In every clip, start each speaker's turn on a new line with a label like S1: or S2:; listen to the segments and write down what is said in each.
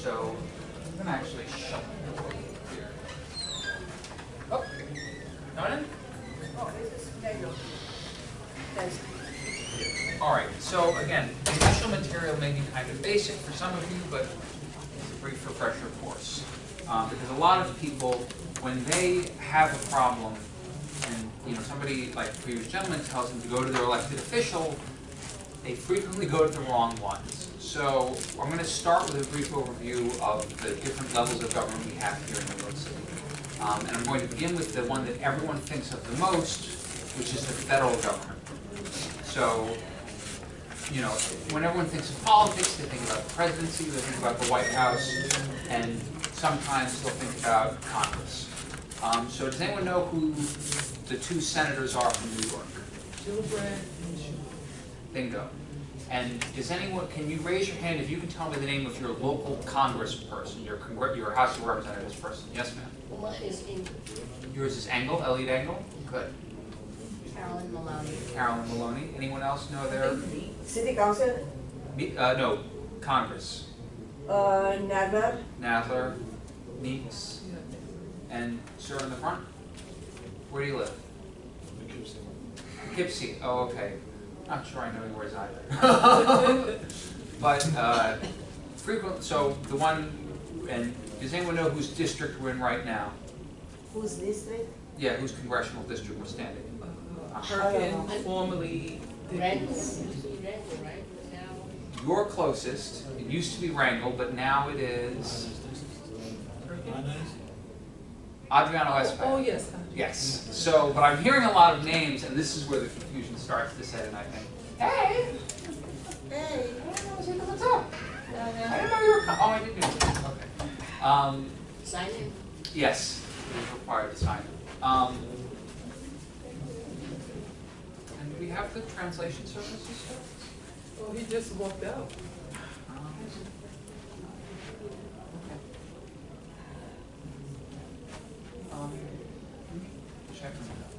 S1: So I'm going to actually shut the door here. Oh, not in?
S2: Oh, this is Lego. That's
S1: All right, so again, the initial material may be kind of basic for some of you, but it's a brief refresher course. Because a lot of people, when they have a problem, and somebody like the previous gentleman tells them to go to their elected official, they frequently go to the wrong ones. So I'm going to start with a brief overview of the different levels of government we have here in New York City. And I'm going to begin with the one that everyone thinks of the most, which is the federal government. So, when everyone thinks of politics, they think about the presidency, they think about the White House, and sometimes they'll think about Congress. So does anyone know who the two senators are from New York?
S3: Gillibrand and Schumer.
S1: Bingo. And can you raise your hand if you can tell me the name of your local congressperson, your House of Representatives person? Yes, ma'am.
S4: Well, is Engel.
S1: Yours is Engel, Elliot Engel? Good.
S4: Carolyn Maloney.
S1: Carolyn Maloney. Anyone else know their?
S2: City Council,
S1: No, Congress.
S2: Nadler,
S1: Nadler, Meeks, and sir in the front? Where do you live? Poughkeepsie. Oh, okay. Not sure I know yours either. But frequent. So the one, and does anyone know whose district we're in right now?
S2: whose district?
S1: Yeah, whose congressional district we're standing in?
S3: Perkins, formerly
S4: Randall. Used to be Randall, right? Now.
S1: You're closest. It used to be Wrangell, but now it is Adriano Espe.
S3: Oh, yes.
S1: Yes. So, but I'm hearing a lot of names, and this is where the confusion starts to set in, I think. Hey!
S2: Hey.
S1: What's up? I didn't know you were coming. Oh, I didn't know. Okay.
S4: Sign in.
S1: Yes, it is required to sign it. And do we have the translation services?
S3: Oh, he just walked out.
S1: Check them out.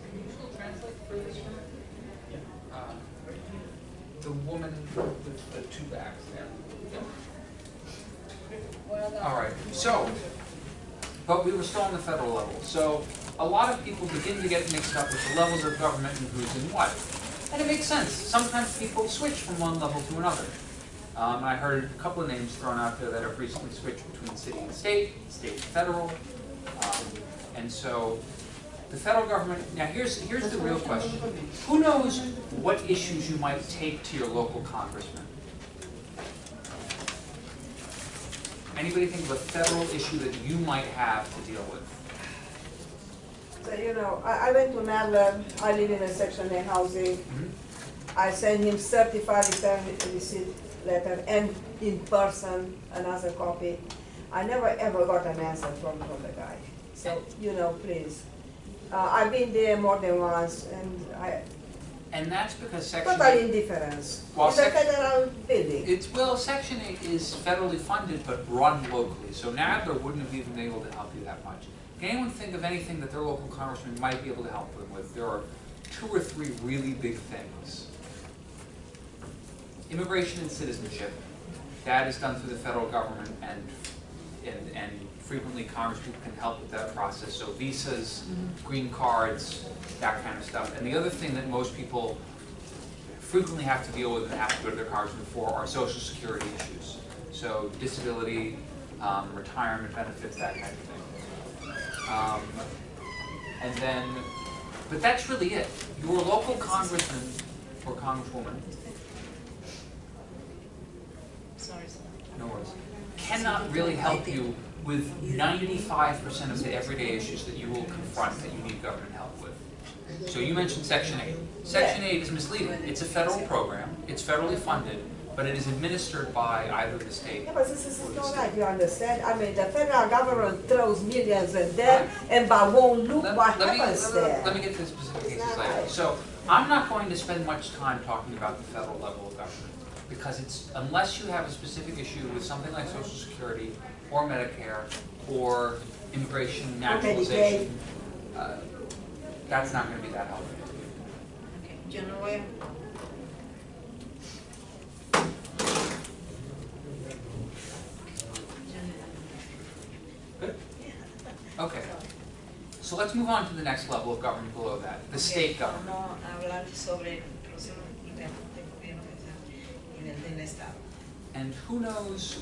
S1: Can you still translate for this one? The woman with the two bags there. All right, so, but we were still on the federal level. So a lot of people begin to get mixed up with the levels of government and who's in what. And it makes sense. Sometimes people switch from one level to another. I heard a couple of names thrown out there that have recently switched between city and state and federal. And so the federal government, now here's the real question. Who knows what issues you might take to your local congressman? Anybody think of a federal issue that you might have to deal with?
S2: So, I went to Nadler, I live in a Section 8 housing. I sent him certified return receipt letter and in person another copy. I never ever got an answer from the guy. So, please. I've been there more than once
S1: And that's because Section
S2: total
S1: 8...
S2: indifference.
S1: Well,
S2: It's a federal building.
S1: Section 8 is federally funded but run locally. So Nadler wouldn't have even been able to help you that much. Can anyone think of anything that their local congressman might be able to help them with? There are 2 or 3 really big things. Immigration and citizenship. That is done through the federal government, and frequently congresspeople can help with that process. So visas, green cards, that kind of stuff. And the other thing that most people frequently have to deal with and have to go to their congressman for are Social Security issues. So disability, retirement benefits, that kind of thing. And then, but that's really it. Your local congressman or congresswoman,
S4: Sorry.
S1: no worries, cannot really help you with 95% of the everyday issues that you will confront that you need government help with. So you mentioned Section 8. Section 8 is misleading. It's a federal program. It's federally funded, but it is administered by either the state.
S2: Yeah, but this is not right, you understand? I mean, the federal government throws millions in there, and but won't look what happens there.
S1: Let me get to the specific cases later. So I'm not going to spend much time talking about the federal level of government, because unless you have a specific issue with something like Social Security, or Medicare, or immigration,
S2: Medicaid.
S1: naturalization, that's not gonna be that helpful.
S4: Okay, yo no voy a...
S1: Good? Okay. So let's move on to the next level of government below that, the state government.
S4: Vamos a hablar sobre el próximo nivel de gobierno, que es el nivel del Estado.
S1: And who knows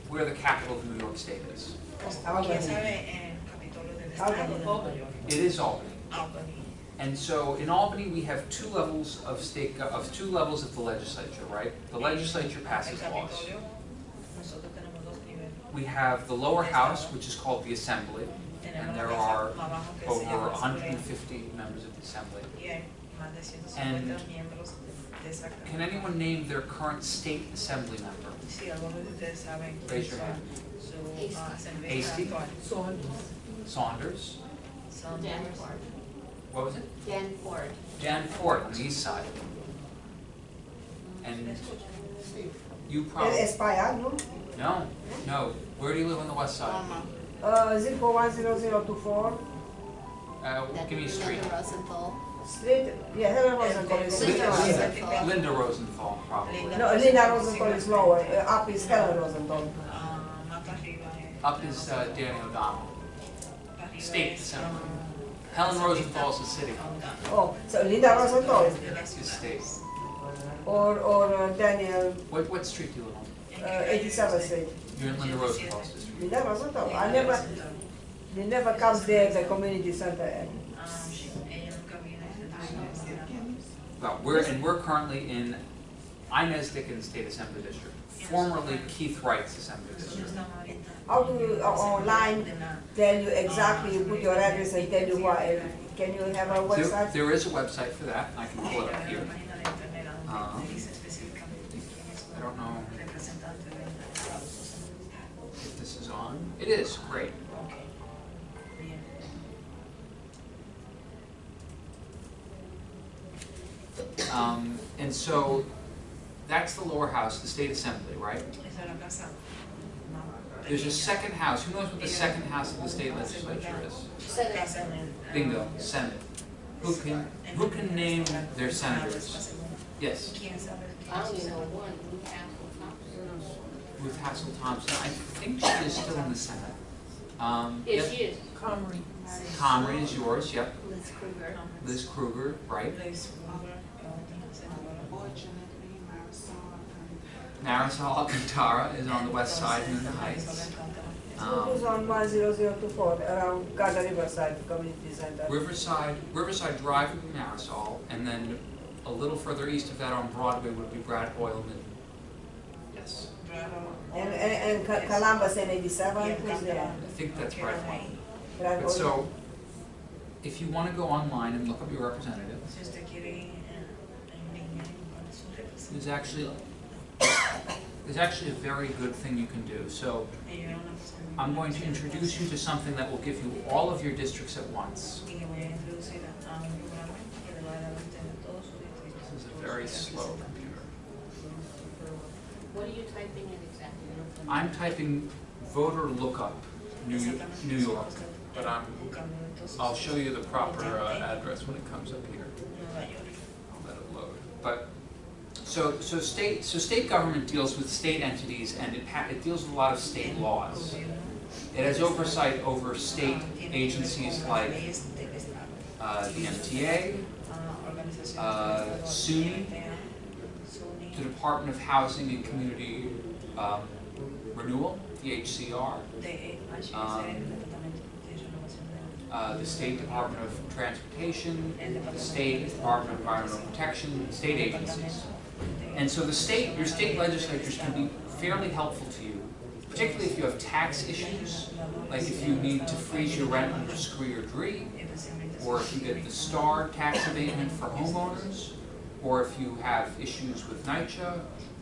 S1: where the capital of New York State is?
S4: ¿Quién sabe el Capitolio del Estado?
S3: Albany.
S1: It is Albany.
S4: Albany.
S1: And so in Albany, we have two levels of two levels of the legislature, right? The legislature passes
S4: El
S1: laws.
S4: Capitolio, nosotros tenemos dos niveles.
S1: We have the lower house, which is called the Assembly,
S4: Tenemos
S1: and
S4: la
S1: there
S4: casa
S1: are
S4: más abajo que se
S1: over
S4: llama Asamblea,
S1: 150 members of the Assembly.
S4: y hay más de 150
S1: And
S4: miembros de esa Cámara.
S1: Can anyone name their current state assembly member?
S4: Si algunos de ustedes saben
S1: Raise your hand.
S4: su asamblea
S1: Hasty.
S4: actual.
S1: Saunders?
S4: Son
S5: Dan
S4: dos.
S5: Ford.
S1: What was it?
S5: Dan Ford.
S1: Jan Ford on the east side. And you probably,
S2: Es para allá, ¿no?
S1: no. Where do you live on the west side?
S2: Zip code 10024.
S1: Give me a street.
S5: Linda Rosenthal.
S2: Street, yeah, Helen Rosenthal is
S1: Linda Rosenthal, probably.
S2: No, Linda Rosenthal is lower, up is Helen Rosenthal.
S4: Más para arriba es.
S1: Up is Danny O'Donnell.
S4: Para arriba
S1: State
S4: es,
S1: Assembly. Helen Rosenthal is the city.
S2: Oh, so Linda Rosenthal
S1: Is state.
S2: or Daniel,
S1: What street do you live on?
S2: 87th Street.
S1: You're in Linda Rosenthal's district.
S2: Linda Rosenthal, they never comes there, the community center.
S4: Ella nunca viene a
S1: Well, we're currently in Inez Dickens State Assembly District, formerly Keith Wright's Assembly District.
S2: How do you online tell you exactly, you put your address and tell you what, can you have a website?
S1: There is a website for that, I can pull it up here. I don't know if this is on. It is, great. And so, that's the lower house, the state assembly, right? There's a second house. Who knows what the second house of the state legislature is? Bingo, Senate. Who can name their senators? Yes,
S5: I only know one, Ruth Hassel Thompson.
S1: Ruth Hassel Thompson. I think she is still in the Senate.
S5: Yes,
S1: yep.
S5: she is.
S3: Comrie.
S1: Comrie is yours, yep.
S5: Liz Kruger.
S1: Liz Kruger, right. Marisol Alcantara is on the west side in the Heights.
S2: Who's on 10024, around Garda Riverside Community Center?
S1: Riverside Drive would be Marisol, and then a little further east of that on Broadway would be Brad Oilman. Yes,
S2: And Columbus in 87, who's there?
S1: I think that's Brad Oilman.
S2: Brad
S1: But
S2: Oilman.
S1: so, if you want to go online and look up your representative, there's actually a very good thing you can do. So I'm going to introduce you to something that will give you all of your districts at once. This is a very slow computer.
S5: What are you typing in exactly?
S1: I'm typing voter lookup New York, but I'll show you the proper address when it comes up here. I'll let it load. But so state government deals with state entities, and it deals with a lot of state laws. It has oversight over state agencies like the MTA, SUNY, the Department of Housing and Community Renewal, the HCR, the State Department of Transportation, the State Department of Environmental Protection, state agencies. And so your state legislatures can be fairly helpful to you, particularly if you have tax issues, like if you need to freeze your rent under SCREE or DREE, or if you get the STAR tax abatement for homeowners, or if you have issues with NYCHA,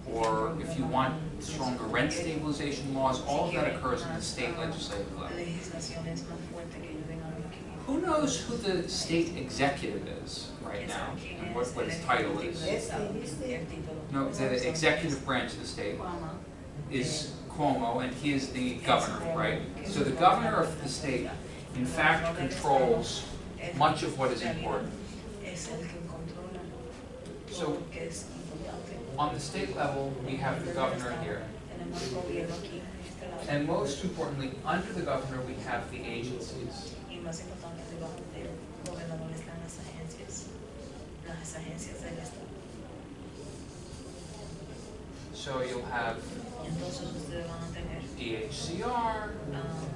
S1: or if you want stronger rent stabilization laws. All of that occurs in the state legislative level. Who knows who the state executive is right now, and what its title is? No, the executive branch of the state is Cuomo, and he is the governor, right? So the governor of the state, in fact, controls much of what is important.
S4: Es el que controla
S1: So
S4: todo lo que es importante.
S1: on the state level, we have the governor here.
S4: Tenemos el gobierno aquí, en este lado.
S1: And most importantly, under the governor, we have the agencies.
S4: Y más importante, debajo del gobernador están las agencias del Estado.
S1: So you'll have
S4: Entonces ustedes van a tener
S1: DHCR,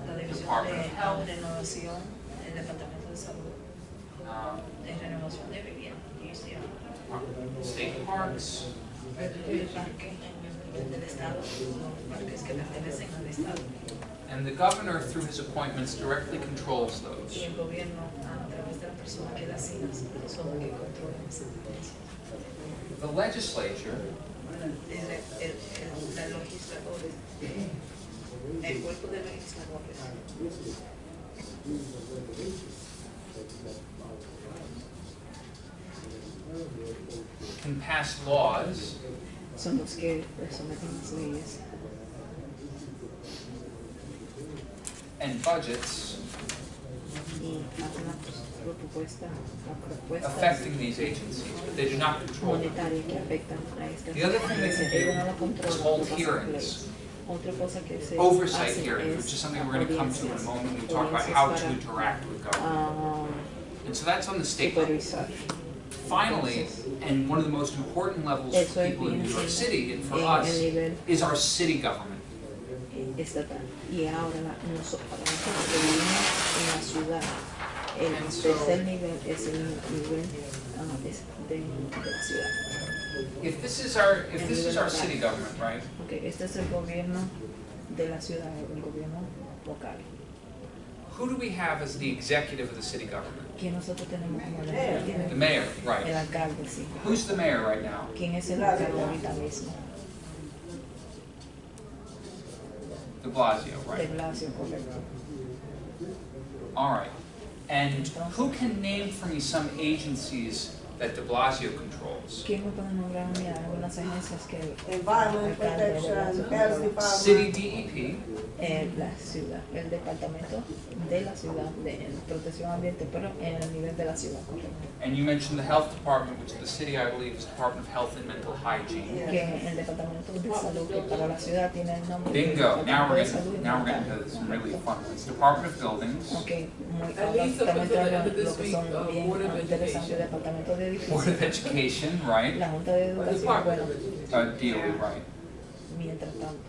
S4: la División
S1: Department of
S4: de
S1: Health.
S4: Renovación, el Departamento de Salud, de Renovación de Vivienda,
S1: State parks,
S4: el parque del Estado, los parques que pertenecen al Estado.
S1: and the governor, through his appointments, directly controls
S4: Y
S1: those.
S4: el gobierno, a través de la persona que las signa, son los que controlan esa agencia.
S1: The legislature
S4: Los legisladores, el cuerpo de legisladores,
S1: can pass laws
S6: son los que someten las leyes
S1: and budgets
S6: y hacen la propuesta
S1: affecting these agencies, but they do not control them.
S6: monetaria que afectan a estas
S1: The other thing they can
S6: agencias. Ellos no
S1: do
S6: lo
S1: is
S6: controlan,
S1: hold
S6: lo pasan por
S1: hearings.
S6: leyes. Otra cosa que se
S1: Oversight
S6: hace
S1: hearings, which
S6: es
S1: is something we're going to come to in a
S6: audiencias,
S1: moment. We talk about how to
S6: audiencias
S1: interact with government.
S6: para
S1: And so that's on the state level.
S6: supervisar.
S1: Finally, and one of the most important levels
S6: Eso
S1: for
S6: es
S1: people in
S6: bien
S1: New York
S6: sí,
S1: City and for
S6: en
S1: us
S6: el nivel
S1: is our city government.
S6: estatal. Y ahora para nosotros que vivimos en la ciudad, el
S1: And so-
S6: tercer nivel es el nivel es de la ciudad.
S1: If this is our city government, right?
S6: Okay, este es el gobierno de la ciudad, el gobierno local.
S1: Who do we have as the executive of the city government?
S6: ¿Quién nosotros tenemos como el
S1: The
S6: alcalde?
S1: mayor,
S6: El
S1: right?
S6: alcalde, sí.
S1: Who's the mayor right now?
S6: ¿Quién es el alcalde ahorita mismo?
S1: De Blasio,
S6: De
S1: right?
S6: Blasio, correcto.
S1: All right. And who can name for me some agencies that De Blasio controls?
S6: ¿Quién me puede nombrar a mí algunas agencias que el
S2: Environment
S6: alcalde de
S2: Protection,
S6: Blasio
S2: Health
S6: controla?
S1: City
S2: Department.
S1: DEP,
S6: La ciudad, el departamento de la ciudad de protección ambiente, pero en el nivel de la ciudad, correcto.
S1: and you mentioned the health department, which the city, I believe, is Department of Health and Mental Hygiene.
S6: Que el departamento de salud que para la ciudad tiene el nombre de
S1: Bingo. Now
S6: Departamento
S1: we're
S6: de Salud
S1: getting
S6: y
S1: now we're
S6: Mental.
S1: getting into some really fun ones. Department of Buildings,
S6: Okay, muy
S3: And these up
S6: estamos
S3: until the end
S6: entrando
S3: of
S6: en lo
S3: this
S6: que
S3: week,
S6: son bien
S3: Board of
S6: interesantes,
S3: Education.
S6: departamento de
S1: Board of
S6: edificios,
S1: Education, right?
S6: la Junta de Educación,
S3: Department
S6: bueno,
S3: of Education.
S1: DOE, right?
S6: mientras tanto.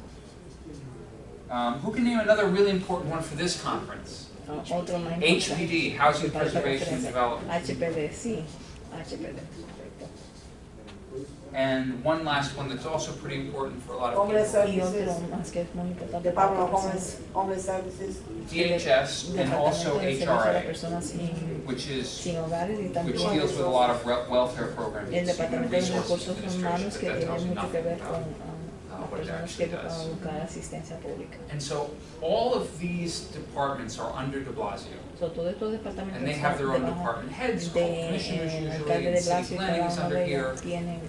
S1: Who can name another really important one for this conference?
S6: Otro más importante.
S1: HPD, Housing
S6: que falta
S1: Preservation and
S6: referencia.
S1: Development.
S6: HPD, sí, HPD, correcto.
S1: And one last one that's also pretty important for a lot of
S2: Homeless
S1: people.
S6: Y otro
S2: Services,
S6: más que es muy importante
S2: Department of
S6: para las
S2: Homeless Services.
S1: DHS and also
S6: Departamento de Servicio a las
S1: HRA,
S6: personas sin,
S1: which is
S6: sin hogares y
S1: which
S6: también
S1: deals with a lot of welfare programs,
S6: el
S1: human
S6: departamento de
S1: resources
S6: recursos
S1: administration,
S6: humanos
S1: but
S6: que
S1: that
S6: tiene
S1: tells you
S6: mucho que
S1: nothing
S6: ver
S1: about
S6: con
S1: what it
S6: personas
S1: actually
S6: que van a
S1: does.
S6: buscar asistencia pública.
S1: And so all of these departments are under De Blasio.
S6: So, todos estos departamentos
S1: And they have their own
S6: debajo
S1: department heads
S6: de
S1: called commissioners usually,
S6: alcalde
S1: and
S6: de
S1: city
S6: Blasio y
S1: planning
S6: cada
S1: is
S6: uno
S1: under
S6: de
S1: here.
S6: ellos tienen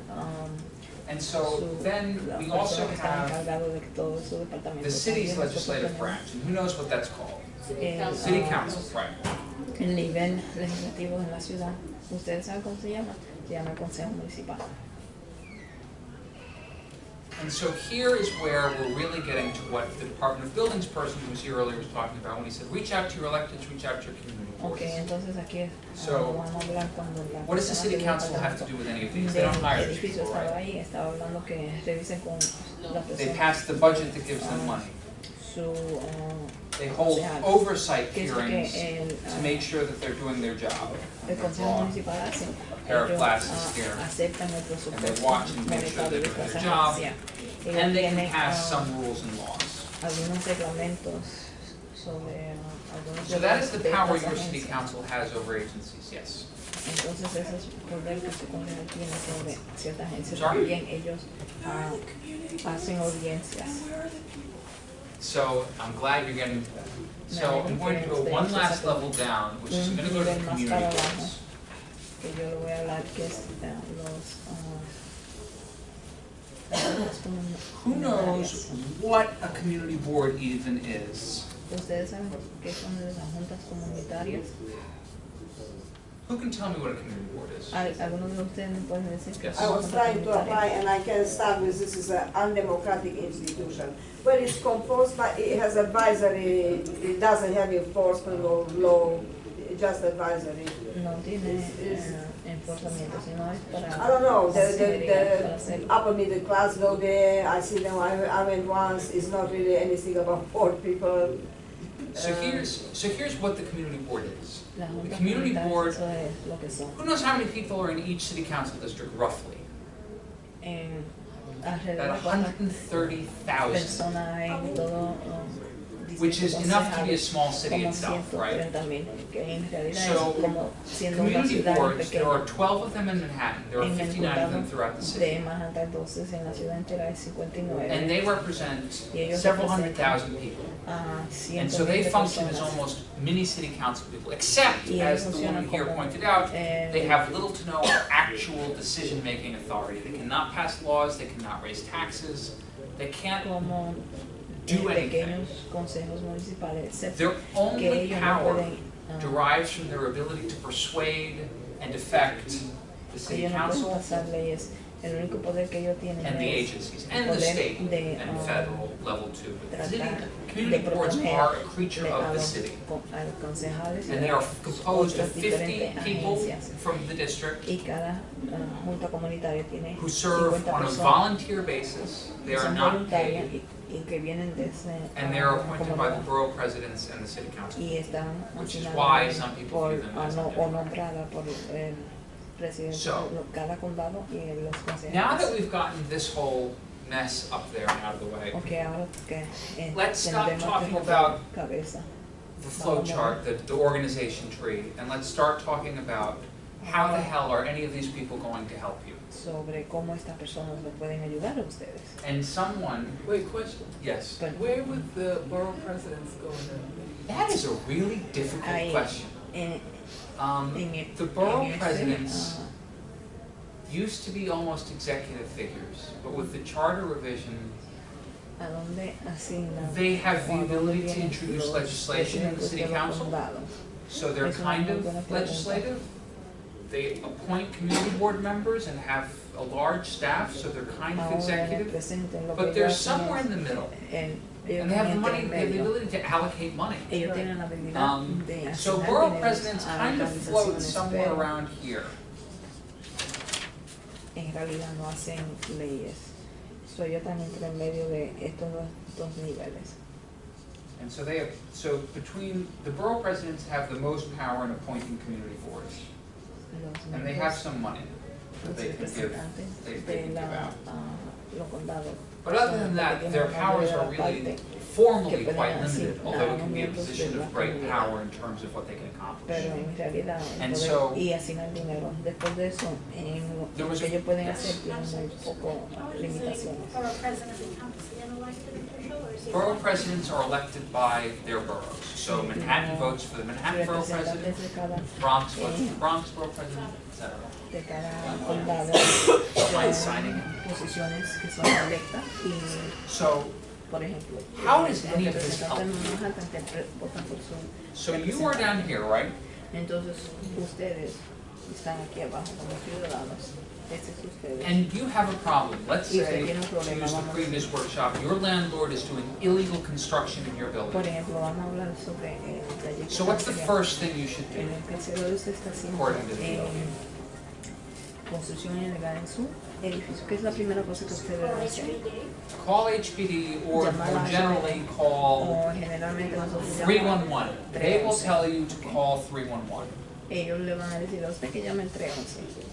S1: And so then
S6: las
S1: we also
S6: personas que están
S1: have
S6: encargados de todos esos departamentos.
S1: the city's
S6: También nosotros
S1: legislative
S6: tenemos
S1: branch, and who knows what that's called?
S5: City
S6: El,
S5: Council.
S1: City council, right.
S6: el nivel legislativo en la ciudad. ¿Ustedes saben cómo se llama? Se llama el Consejo Municipal.
S1: And so here is where we're really getting to what the Department of Buildings person who was here earlier was talking about when he said, reach out to your electeds, reach out to your community boards.
S6: Ok, entonces aquí
S1: So,
S6: van a hablar cuando la
S1: What does the
S6: persona
S1: city
S6: del
S1: council have to
S6: departamento
S1: do with any of these? They don't
S6: del
S1: hire these
S6: edificio
S1: people,
S6: estaba
S1: right?
S6: ahí, estaba hablando que revisen con la
S1: They
S6: persona
S1: pass the budget that gives them money.
S6: su
S1: They hold
S6: Yeah.
S1: oversight
S6: que es lo
S1: hearings
S6: que
S1: to make sure that they're doing their job.
S6: el Consejo Municipal hace.
S1: A pair of
S6: Ellos
S1: glasses here.
S6: aceptan el
S1: And they
S6: presupuesto
S1: watch and make sure they're
S6: monetario de
S1: doing
S6: esa
S1: their job.
S6: agencia.
S1: And
S6: Ellos
S1: they can
S6: tienen
S1: pass some rules and laws.
S6: algunos reglamentos sobre algunos
S1: So that is the
S6: de
S1: power
S6: estas
S1: your city
S6: agencias.
S1: council has over agencies, yes.
S6: Entonces ese es el poder que su consejo tiene sobre ciertas agencias.
S1: Sorry?
S6: También ellos hacen audiencias.
S1: So I'm glad you're getting that. So I'm going to go one last level down, which is I'm going to go to the
S6: Un nivel más
S1: community
S6: para abajo.
S1: boards.
S6: Que yo le voy a hablar que es los
S1: Who knows what a community board even is?
S6: ¿Ustedes saben qué son las juntas comunitarias?
S1: Who can tell me what a community board is?
S6: ¿Algunos de ustedes me pueden decir qué
S1: Yes.
S6: son
S2: I
S6: las
S2: was
S6: juntas
S2: trying to apply,
S6: comunitarias?
S2: and I can start with this is an undemocratic institution. Well, it's composed by, it has advisory, it doesn't have enforcement or law, just advisory.
S6: No tiene enforzamiento, sino es para
S2: I don't know,
S6: considerar, para hacer.
S2: the upper middle class go there, I see them, I went once, it's not really anything about poor people.
S1: So here's what the community board is.
S6: Las
S1: The
S6: juntas
S1: community
S6: comunitarias,
S1: board,
S6: eso es lo que son.
S1: who knows how many people are in each city council district roughly?
S6: En
S1: About
S6: alrededor de cuántas
S1: 130,000,
S6: personas hay en todo
S1: which is enough to be a small city
S6: como
S1: itself, right?
S6: 130,000, que en realidad
S1: So,
S6: es como siendo una
S1: community
S6: ciudad
S1: boards, there are
S6: pequeña.
S1: 12 of them in Manhattan, there are
S6: En el
S1: 59 of them
S6: condado
S1: throughout the
S6: de
S1: city.
S6: Manhattan, entonces en la ciudad entera hay 59.
S1: And they represent
S6: Y ellos
S1: several
S6: representan
S1: hundred thousand people.
S6: a
S1: And so they
S6: 100,000
S1: function as
S6: personas.
S1: almost mini city council people, except,
S6: Y
S1: as
S6: ellos
S1: the woman
S6: funcionan
S1: here
S6: como,
S1: pointed out, they
S6: eh,
S1: have little to no actual decision-making authority. They cannot pass laws, they cannot raise taxes, they can't
S6: como
S1: do anything.
S6: pequeños consejos municipales, excepto
S1: Their
S6: que
S1: only
S6: ellos no
S1: power
S6: pueden,
S1: derives from their ability to persuade and affect the city
S6: ellos no pueden
S1: council
S6: pasar leyes. El único poder que ellos tienen
S1: and the
S6: es
S1: agencies,
S6: el
S1: and the
S6: poder
S1: state
S6: de,
S1: and federal level too. But the city,
S6: tratar
S1: community
S6: de
S1: boards
S6: proteger
S1: are a creature
S6: a
S1: of the
S6: los,
S1: city.
S6: a los concejales y
S1: And they
S6: a
S1: are composed of
S6: otras
S1: 50
S6: diferentes
S1: people
S6: agencias.
S1: from the district
S6: Y cada junta comunitaria tiene
S1: who serve
S6: 50
S1: on a
S6: personas
S1: volunteer basis. They
S6: que
S1: are
S6: son
S1: not
S6: voluntarias
S1: paid,
S6: y que vienen de ese
S1: and they are appointed by the
S6: comunidad.
S1: borough presidents and the city council.
S6: Y están
S1: Which is
S6: asignadas
S1: why some people
S6: por,
S1: view them as
S6: o
S1: independent.
S6: nombradas por el presidente
S1: So,
S6: de cada condado y los
S1: Now that
S6: concejales.
S1: we've gotten this whole mess up there and out of the way,
S6: Ok, ahora que
S1: Let's stop
S6: tendremos
S1: talking
S6: que
S1: about
S6: cabeza.
S1: the flow chart, the organization tree, and let's start talking about how the hell are any of these people going to help you?
S6: Sobre cómo estas personas le pueden ayudar a ustedes.
S1: And someone,
S3: Wait, question.
S1: yes,
S6: But
S3: Where would the borough presidents go now?
S1: that is a really difficult
S6: ahí,
S1: question.
S6: en
S1: The borough
S6: este,
S1: presidents used to be almost executive figures, but with the charter revision,
S6: a dónde asignan
S1: they have the
S6: cuando
S1: ability to
S6: vienen
S1: introduce
S6: los
S1: legislation in the
S6: presidentes
S1: city
S6: de los
S1: council.
S6: condados.
S1: So they're
S6: Es una
S1: kind
S6: muy
S1: of
S6: buena pregunta.
S1: legislative. They appoint community board members and have a large staff, so they're kind of
S6: Ahora
S1: executive.
S6: representan lo que
S1: But they're
S6: ellos hacen
S1: somewhere
S6: es
S1: in the middle.
S6: ellos
S1: And they have the
S6: están
S1: money,
S6: entre
S1: they have the
S6: medio.
S1: ability to allocate money.
S6: Ellos tienen la habilidad de
S1: So
S6: asignar
S1: borough
S6: dinero
S1: presidents
S6: a
S1: kind of float
S6: organizaciones,
S1: somewhere
S6: pero
S1: around here.
S6: en realidad no hacen leyes. So, ellos están entre medio de estos dos niveles.
S1: And so they have, so between, the borough presidents have the most power in appointing community boards.
S6: Los
S1: And they have
S6: miembros,
S1: some money that
S6: los
S1: they can give,
S6: representantes
S1: they
S6: de
S1: can give
S6: la,
S1: out.
S6: los condados.
S1: But other
S6: son
S1: than
S6: los que
S1: that,
S6: tienen
S1: their
S6: la
S1: powers
S6: mayoría
S1: are
S6: de la
S1: really
S6: parte,
S1: formally
S6: que
S1: quite
S6: pueden
S1: limited,
S6: asignar
S1: although
S6: a
S1: it can be a
S6: miembros de
S1: position
S6: la
S1: of great
S6: comunidad.
S1: power in terms of what they can accomplish.
S6: Pero en realidad el
S1: And
S6: poder
S1: so-
S6: y asignar dinero. Después de eso, en
S1: There
S6: lo
S1: was
S6: que
S1: a-
S6: ellos pueden
S1: yes.
S6: hacer tienen muy poco limitaciones.
S5: Borough president becomes an elected official, or is he?
S1: Borough presidents are elected by their boroughs. So Manhattan votes for the Manhattan borough president,
S6: Representantes de cada,
S1: Bronx votes for the Bronx borough president, etc.
S6: de cada condado
S1: Mind signing it.
S6: posiciones que son electas y,
S1: So,
S6: por ejemplo,
S1: How does
S6: los
S1: any of this help
S6: representantes
S1: you?
S6: de Manhattan que votan por su
S1: so you are down here, right?
S6: Entonces, ustedes están aquí abajo como ciudadanos. Ese es ustedes.
S1: And you have a problem. Let's
S6: Y usted
S1: say,
S6: tiene un
S1: to
S6: problema,
S1: use the
S6: vamos.
S1: previous workshop, your landlord is doing illegal construction in your
S6: Por
S1: building.
S6: ejemplo, vamos a hablar sobre el proyecto.
S1: So what's the
S6: que
S1: first thing you should
S6: en
S1: do?
S6: el que el ciudadano usted está haciendo
S1: According to the
S6: construcción ilegal en su edificio. ¿Qué es la primera cosa que usted debe hacer?
S1: Call HPD or generally call
S6: O generalmente nosotros llamamos
S1: 311. They will tell you to call 311.
S6: ellos le van a decir a usted que llame el 311.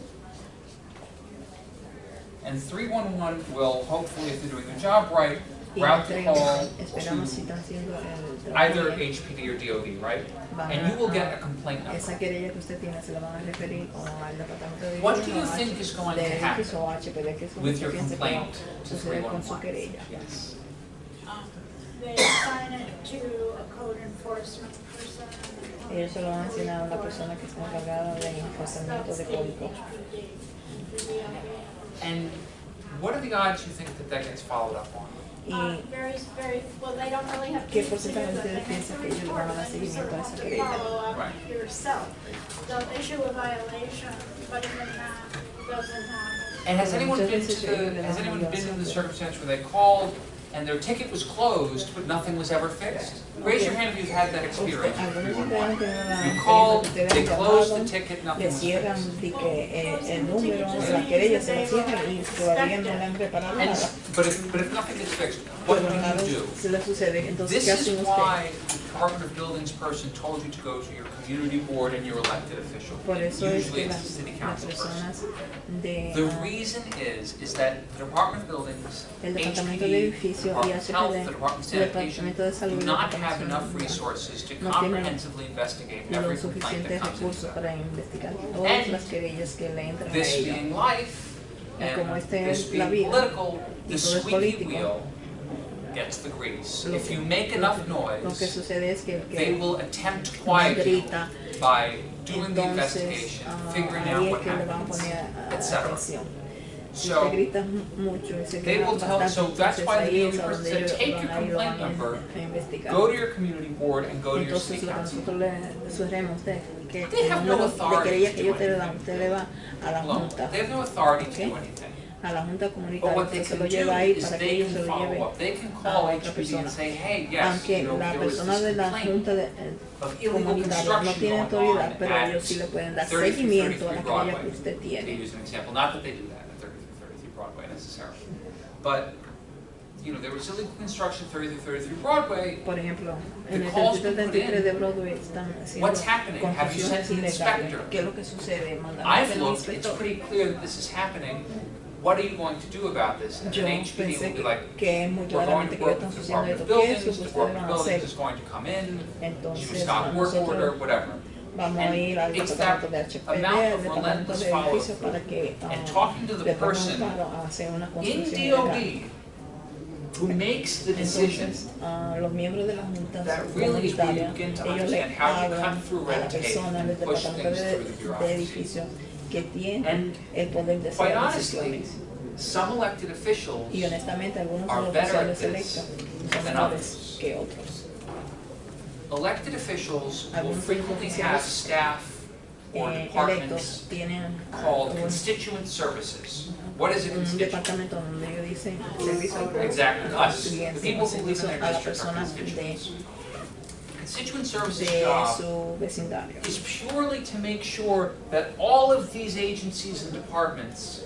S1: And 311 will, hopefully, if they're doing their job right,
S6: Y
S1: route the
S6: el
S1: call
S6: 311 esperamos si
S1: to
S6: están haciendo el trabajo
S1: either
S6: bien.
S1: HPD or DOV, right?
S6: Van
S1: And you will
S6: a-
S1: get a complaint number.
S6: Esa querella que usted tiene se la van a referir o al departamento de
S1: What do
S6: Vivienda
S1: you
S6: o
S1: think
S6: H-
S1: is going
S6: de
S1: to happen
S6: X o HPD, que es lo
S1: with
S6: que
S1: your
S6: piense que va
S1: complaint
S6: a
S1: to
S6: suceder con su
S1: 311?
S6: querella.
S1: Yes.
S5: They assign it to a code enforcement person.
S6: Ellos se lo van a asignar a una persona que está encargada del enforcamiento de código.
S1: And what are the odds you think that that gets followed up on?
S6: Y
S5: Very, well, they don't really have
S6: ¿qué
S5: to do
S6: porcentaje
S5: that.
S6: ustedes
S5: They make
S6: piensan
S5: a
S6: que ellos le van a dar
S5: report, and you
S6: seguimiento a esa
S5: sort of
S6: querella?
S5: follow up
S1: Right.
S5: yourself. They'll issue a violation, but if it doesn't happen.
S1: And has anyone
S6: Muchas
S1: been
S6: veces
S1: to
S6: ellos le
S1: the,
S6: dan
S1: has anyone been in
S6: obligación
S1: the
S6: de-
S1: circumstance where they called and their ticket was closed, but nothing was ever fixed? Raise your hand if you've had that experience.
S6: Algunos de ustedes han tenido la
S1: You called,
S6: experiencia
S1: they
S6: que ustedes han
S1: closed the
S6: llamado,
S1: ticket, nothing
S6: le
S1: was
S6: cierran
S1: fixed.
S6: de que el número, la querella se la cierran y todavía no le han reparado
S1: And,
S6: nada.
S1: but if nothing gets fixed, what
S6: Pero nada
S1: do you do?
S6: se le sucede, entonces
S1: This
S6: ¿qué
S1: is
S6: hacen ustedes?
S1: why the Department of Buildings person told you to go to your community board and your elected official.
S6: Por eso es
S1: Usually
S6: que
S1: it's the city
S6: las
S1: council person.
S6: personas de
S1: The reason is that the Department of Buildings,
S6: el departamento de
S1: HPD,
S6: edificio y
S1: Department of Health, the
S6: HPD,
S1: Department of
S6: el
S1: Sanitation,
S6: departamento de salud
S1: do
S6: y el
S1: not
S6: departamento
S1: have
S6: de
S1: enough
S6: sanidad
S1: resources to
S6: no tienen
S1: comprehensively investigate
S6: los
S1: every complaint
S6: suficientes
S1: that comes into
S6: recursos
S1: them.
S6: para investigar todas
S1: And
S6: las querellas que le entran a
S1: This
S6: ellos.
S1: being life,
S6: Y como
S1: and
S6: este
S1: this
S6: es la
S1: being
S6: vida,
S1: political,
S6: y
S1: the
S6: todo es
S1: squeaky
S6: político,
S1: wheel gets the grease.
S6: Lo
S1: If
S6: que-
S1: you make
S6: lo
S1: enough
S6: que- Lo que
S1: noise,
S6: sucede es que el
S1: they
S6: que
S1: will attempt quietly
S6: grita,
S1: by doing the
S6: entonces
S1: investigation, figuring
S6: ahí
S1: out
S6: es
S1: what
S6: que le van a
S1: happens,
S6: poner
S1: etc.
S6: atención. Si
S1: So
S6: usted grita mucho y se
S1: they
S6: queja
S1: will tell,
S6: bastante,
S1: so that's
S6: entonces
S1: why the
S6: ahí es
S1: DOE
S6: a
S1: person
S6: donde
S1: said,
S6: ellos
S1: take
S6: van
S1: your
S6: a ir, lo
S1: complaint
S6: van
S1: number,
S6: a investigar.
S1: go to your community board and go to your
S6: Entonces
S1: city
S6: lo que
S1: council.
S6: nosotros le sugerimos a usted que
S1: They
S6: el
S1: have no
S6: número de
S1: authority
S6: querellas
S1: to
S6: que
S1: do
S6: ellos te
S1: anything.
S6: dan, usted le va a la
S1: Alone.
S6: junta,
S1: They have no authority to
S6: Okay.
S1: do anything.
S6: a la junta
S1: But
S6: comunitaria,
S1: what they
S6: usted se
S1: can
S6: lo
S1: do
S6: lleva ahí
S1: is
S6: para que
S1: they
S6: ellos se
S1: can
S6: lo
S1: follow
S6: lleven
S1: up. They can
S6: a
S1: call
S6: otra
S1: HPD
S6: persona.
S1: and say, hey, yes,
S6: Aunque
S1: you know,
S6: la
S1: there was
S6: persona de
S1: this
S6: la
S1: complaint
S6: junta
S1: of illegal
S6: comunitaria no
S1: construction
S6: tiene
S1: going
S6: autoridad,
S1: on
S6: pero
S1: at
S6: ellos sí le pueden dar
S1: 33,
S6: seguimiento a
S1: 33
S6: la querella
S1: Broadway,
S6: que usted
S1: to
S6: tiene.
S1: use an example. Not that they do that at 33 Broadway necessarily. But, you know, there was illegal construction at 33 Broadway.
S6: Por ejemplo,
S1: The
S6: en el
S1: calls we put
S6: 33
S1: in,
S6: de Broadway están haciendo
S1: what's happening? Have you
S6: construcciones
S1: sent an
S6: ilegales.
S1: inspector?
S6: ¿Qué es lo que sucede? Mandaron a
S1: I've
S6: hacer un
S1: looked, it's
S6: inspector.
S1: pretty clear that this is happening. What are you going to do about this? And
S6: Yo
S1: then HPD will
S6: pensé
S1: be like,
S6: que es muy
S1: we're going
S6: claramente
S1: to
S6: que ellos
S1: work
S6: están
S1: with the
S6: sucediendo
S1: Department of
S6: esto, que es
S1: Buildings,
S6: lo
S1: the
S6: que ustedes
S1: Department
S6: van
S1: of
S6: a
S1: Buildings
S6: hacer.
S1: is going to come in, you
S6: Entonces,
S1: stop work
S6: nosotros
S1: order, whatever.
S6: vamos a
S1: And
S6: ir al
S1: it's
S6: departamento
S1: that
S6: de HPD,
S1: amount
S6: al
S1: of
S6: departamento
S1: relentless
S6: de edificios,
S1: follow-through
S6: para que
S1: and talking to the
S6: le pongan un
S1: person
S6: paro a hacer una
S1: in
S6: construcción ilegal.
S1: DOB who makes the decision
S6: Entonces, los miembros de las juntas
S1: that really is where you
S6: comunitarias,
S1: begin to
S6: ellos le
S1: understand how to
S6: hablan
S1: cut through
S6: a la
S1: red tape
S6: persona del
S1: and push
S6: departamento
S1: things through the
S6: de
S1: bureaucracy.
S6: edificios que tiene
S1: And
S6: el poder de
S1: quite
S6: hacer
S1: honestly,
S6: decisiones.
S1: some elected officials
S6: Y honestamente algunos
S1: are
S6: de los
S1: better at
S6: oficiales
S1: this
S6: electos son
S1: than
S6: mejores
S1: others.
S6: que otros.
S1: Elected officials will
S6: Algunos
S1: frequently
S6: oficiales,
S1: have staff or
S6: Electos
S1: departments
S6: tienen
S1: called
S6: un
S1: constituent services. What is a constituent?
S6: departamento donde ellos dicen servicio al
S1: Exactly, us, the
S6: cliente,
S1: people who live in
S6: servicio
S1: their
S6: a la
S1: district are
S6: persona de
S1: constituents. Constituent services
S6: de
S1: job
S6: su vecindario.
S1: is purely to make sure that all of these agencies and departments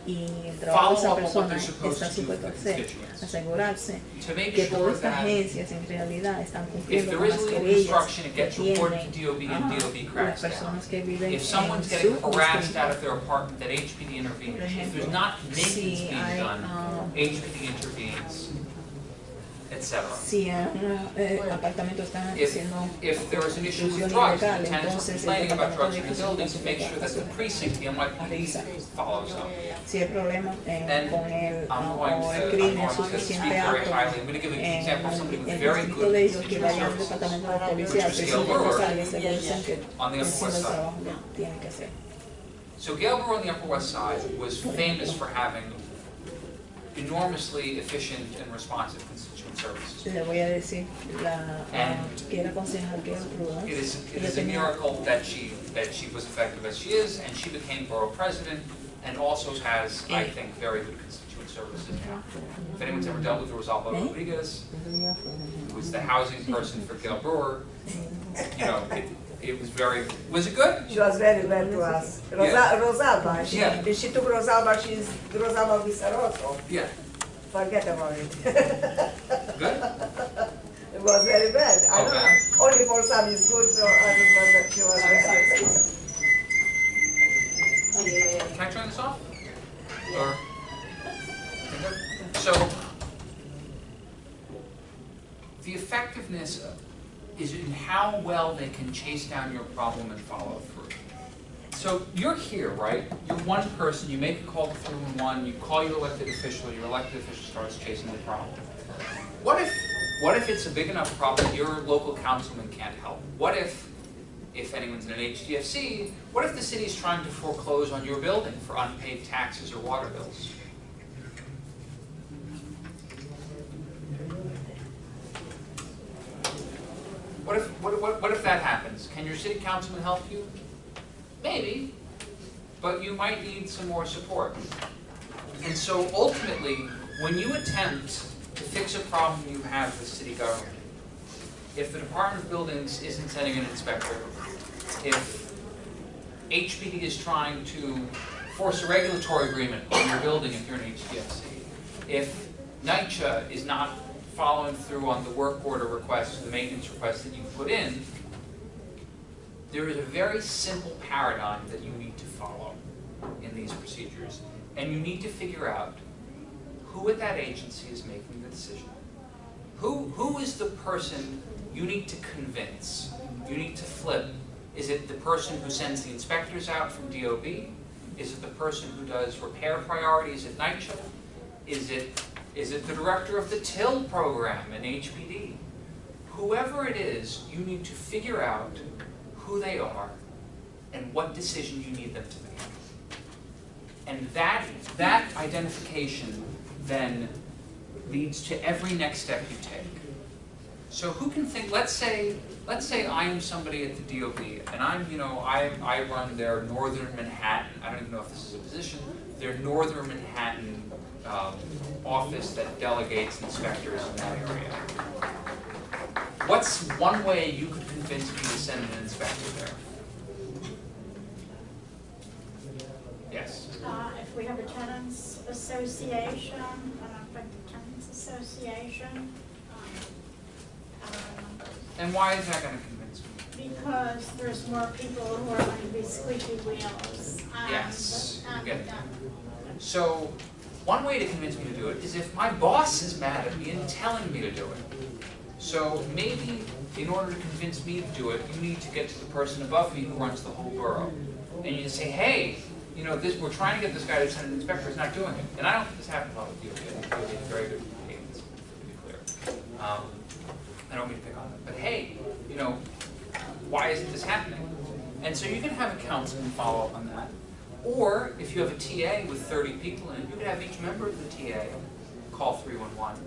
S6: Y el trabajo de esa
S1: follow up on what
S6: persona
S1: they're supposed
S6: está
S1: to do for
S6: supuesto a
S1: the
S6: hacer,
S1: constituents.
S6: asegurarse
S1: To make
S6: que
S1: sure
S6: todas estas
S1: that
S6: agencias en realidad están
S1: if
S6: cumpliendo
S1: there
S6: con
S1: is
S6: las
S1: illegal
S6: querellas
S1: construction, it
S6: que
S1: gets reported
S6: tienen
S1: to DOB and DOB
S6: las
S1: cracks down.
S6: personas que viven
S1: If
S6: en
S1: someone's
S6: su
S1: getting harassed
S6: distrito.
S1: out of their apartment, that HPD intervenes. If there's not maintenance
S6: Si
S1: being
S6: hay,
S1: done, HPD intervenes, etc.
S6: si en un apartamento están
S1: If,
S6: haciendo
S1: if there is an issue with
S6: construcción
S1: drugs,
S6: ilegal,
S1: and tenants are
S6: entonces el
S1: complaining about
S6: departamento
S1: drugs
S6: de
S1: in the
S6: edificios
S1: building,
S6: está
S1: to make
S6: sujeto
S1: sure
S6: a
S1: that the
S6: su
S1: precinct, the NYPD, follows up.
S6: si hay problemas
S1: And
S6: con el,
S1: I'm
S6: o
S1: going
S6: el
S1: to,
S6: crimen
S1: I'm going to speak
S6: suficiente
S1: very
S6: alto
S1: highly. I'm going to give an
S6: en
S1: example of somebody with
S6: el
S1: very
S6: distrito
S1: good
S6: de ellos que
S1: constituent
S6: vayan al
S1: services
S6: departamento de policía,
S1: Which
S6: que
S1: is
S6: son
S1: Gail Brewer.
S6: necesarios, se dicen que
S1: on the Upper
S6: encima
S1: West
S6: del
S1: Side.
S6: trabajo que tienen que hacer.
S1: So Gail Brewer on the Upper West Side was famous for having enormously efficient and responsive constituent services.
S6: Le voy a decir, la
S1: And
S6: que era concejal que era Prudence,
S1: It
S6: ella
S1: is a
S6: tenía
S1: miracle that she was effective as she is, and she became borough president, and also has, I think, very good constituent services now. If anyone's ever dealt with Rosalba Rodriguez, who was the housing person for Gail Brewer, you know, it was very, was it good?
S2: She was very bad to us.
S1: Yeah.
S2: Rosalba,
S1: Yeah.
S2: she took Rosalba, she's Rosalba Viceroso.
S1: Yeah,
S2: Forget about it.
S1: good?
S2: It was very bad. I
S1: Oh,
S2: don't
S1: bad.
S2: know. Only for some is good, so I don't know that she was bad.
S1: Can I turn this off? Or? So, the effectiveness is in how well they can chase down your problem and follow through. So you're here, right? You're one person, you make a call to 311, you call your elected official starts chasing the problem. What if it's a big enough problem that your local councilman can't help? What if anyone's in an HDFC, what if the city's trying to foreclose on your building for unpaid taxes or water bills? what if that happens? Can your city councilman help you? Maybe, but you might need some more support. And so ultimately, when you attempt to fix a problem you have with city government, if the Department of Buildings isn't sending an inspector, if HPD is trying to force a regulatory agreement on your building if you're an HDFC, if NYCHA is not following through on the work order requests, the maintenance requests that you put in, there is a very simple paradigm that you need to follow in these procedures. And you need to figure out who at that agency is making the decision. Who is the person you need to convince, you need to flip? Is it the person who sends the inspectors out from DOB? Is it the person who does repair priorities at NYCHA? Is it the director of the TIL program in HPD? Whoever it is, you need to figure out who they are and what decision you need them to make. And that identification then leads to every next step you take. So who can think, let's say I am somebody at the DOB, and I run their Northern Manhattan, I don't even know if this is a position, their Northern Manhattan office that delegates inspectors in that area. What's one way you could convince me to send an inspector there? Yes?
S5: If we have a tenants association, an affected tenants association,
S1: And why is that going to convince me?
S5: because there's more people who are going to be squeaky wheels.
S1: Yes, you
S5: And,
S1: get that. So one way to convince me to do it is if my boss is mad at me and telling me to do it. So maybe in order to convince me to do it, you need to get to the person above me who runs the whole borough. And you say, hey, we're trying to get this guy to send an inspector, he's not doing it. And I don't think this happens a lot with DOB. I think DOB is very good cadence, to be clear. I don't mean to pick on them, but hey, why isn't this happening? And so you can have a councilman follow up on that. Or if you have a TA with 30 people in it, you can have each member of the TA call 311.